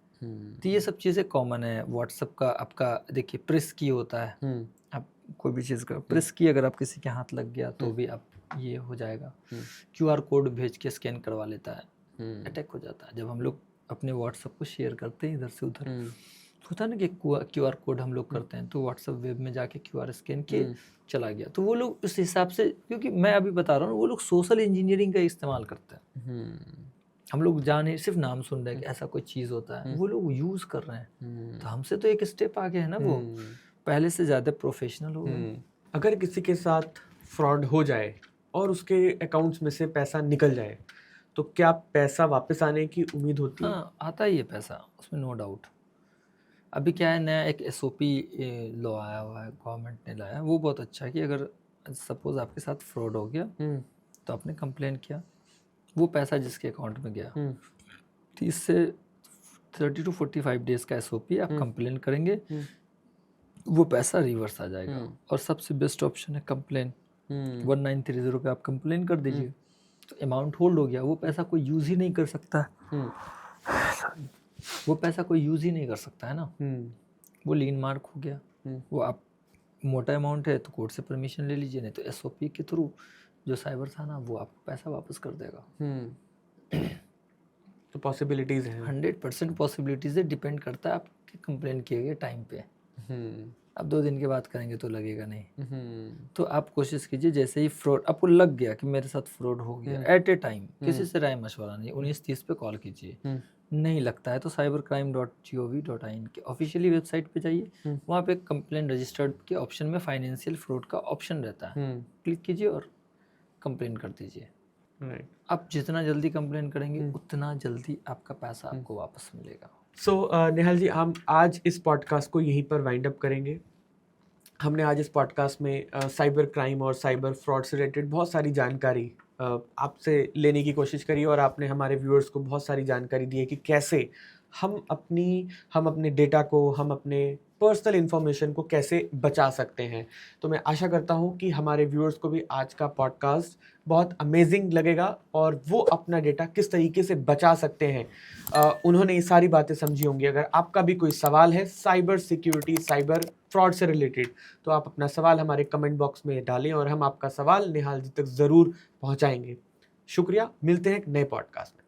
तो ये सब चीज़ें कॉमन है। व्हाट्सएप का आपका देखिए प्रेस की होता है, आप कोई भी चीज़ का प्रेस की अगर आप किसी के हाथ लग गया तो भी आप ये हो जाएगा। QR कोड भेज के स्कैन करवा लेता है, अटैक हो जाता है। जब हम लोग अपने व्हाट्सएप को शेयर करते हैं इधर से उधर, होता है ना कि QR कोड हम लोग करते हैं, तो व्हाट्सएप वेब में जाके QR स्कैन किए चला गया, तो वो लोग उस हिसाब से, क्योंकि मैं अभी बता रहा हूँ वो लोग सोशल इंजीनियरिंग का इस्तेमाल करते हैं। हम लोग जाने सिर्फ नाम सुन रहे हैं कि ऐसा कोई चीज़ होता है, वो लोग यूज कर रहे हैं, तो हमसे तो एक स्टेप आगे है ना, वो पहले से ज़्यादा प्रोफेशनल हो गए। अगर किसी के साथ फ्रॉड हो जाए और उसके अकाउंट्स में से पैसा निकल जाए, तो क्या पैसा वापस आने की उम्मीद होती है? हाँ, आता ही है पैसा, उसमें नो डाउट। अभी क्या है, नया एक SOP लॉ आया हुआ है, गवर्नमेंट ने लाया है, वो बहुत अच्छा है कि अगर सपोज आपके साथ फ्रॉड हो गया तो आपने कंप्लेन किया, वो पैसा जिसके अकाउंट में गया, 30 से 30 to 45 डेज का SOP, आप कंप्लेन करेंगे वो पैसा रिवर्स आ जाएगा। और सबसे बेस्ट ऑप्शन है कंप्लेन, 1930 पे आप कंप्लेन कर दीजिए, तो अमाउंट होल्ड हो गया, वो पैसा कोई यूज़ ही नहीं कर सकता। वो पैसा कोई यूज़ ही नहीं कर सकता है ना, वो लीन मार्क हो गया। वो आप मोटा अमाउंट है तो कोर्ट से परमिशन ले लीजिए, नहीं तो SOP के थ्रू जो साइबर था ना वो आपको पैसा वापस कर देगा। तो पॉसिबिलिटीज़ हैं, 100% पॉसिबिलिटीज़ है, डिपेंड करता है आपके कंप्लेन किए गए टाइम पे। अब 2 दिन के बाद करेंगे तो लगेगा नहीं। तो आप कोशिश कीजिए, जैसे ही फ्रॉड आपको लग गया कि मेरे साथ फ्रॉड हो गया, एट ए टाइम किसी से राय मशवरा नहीं, 1930 पे कॉल कीजिए। नहीं लगता है तो cybercrime.gov.in के ऑफिशियली वेबसाइट पे जाइए, वहाँ पे कंप्लेन रजिस्टर्ड के ऑप्शन में फाइनेंशियल फ्रॉड का ऑप्शन रहता है, क्लिक कीजिए और कंप्लेन कर दीजिए। आप जितना जल्दी कंप्लेन करेंगे उतना जल्दी आपका पैसा आपको वापस मिलेगा। निहाल जी, हम आज इस पॉडकास्ट को यहीं पर वाइंड अप करेंगे। हमने आज इस पॉडकास्ट में साइबर क्राइम और साइबर फ्रॉड से रिलेटेड बहुत सारी जानकारी आपसे लेने की कोशिश करी, और आपने हमारे व्यूअर्स को बहुत सारी जानकारी दी है कि कैसे हम अपने डेटा को, हम अपने पर्सनल इन्फॉर्मेशन को कैसे बचा सकते हैं। तो मैं आशा करता हूँ कि हमारे व्यूअर्स को भी आज का पॉडकास्ट बहुत अमेजिंग लगेगा और वो अपना डेटा किस तरीके से बचा सकते हैं उन्होंने ये सारी बातें समझी होंगी। अगर आपका भी कोई सवाल है साइबर सिक्योरिटी, साइबर फ्रॉड से रिलेटेड, तो आप अपना सवाल हमारे कमेंट बॉक्स में डालें और हम आपका सवाल निहाल जी तक ज़रूर पहुँचाएंगे। शुक्रिया, मिलते हैं एक नए पॉडकास्ट में।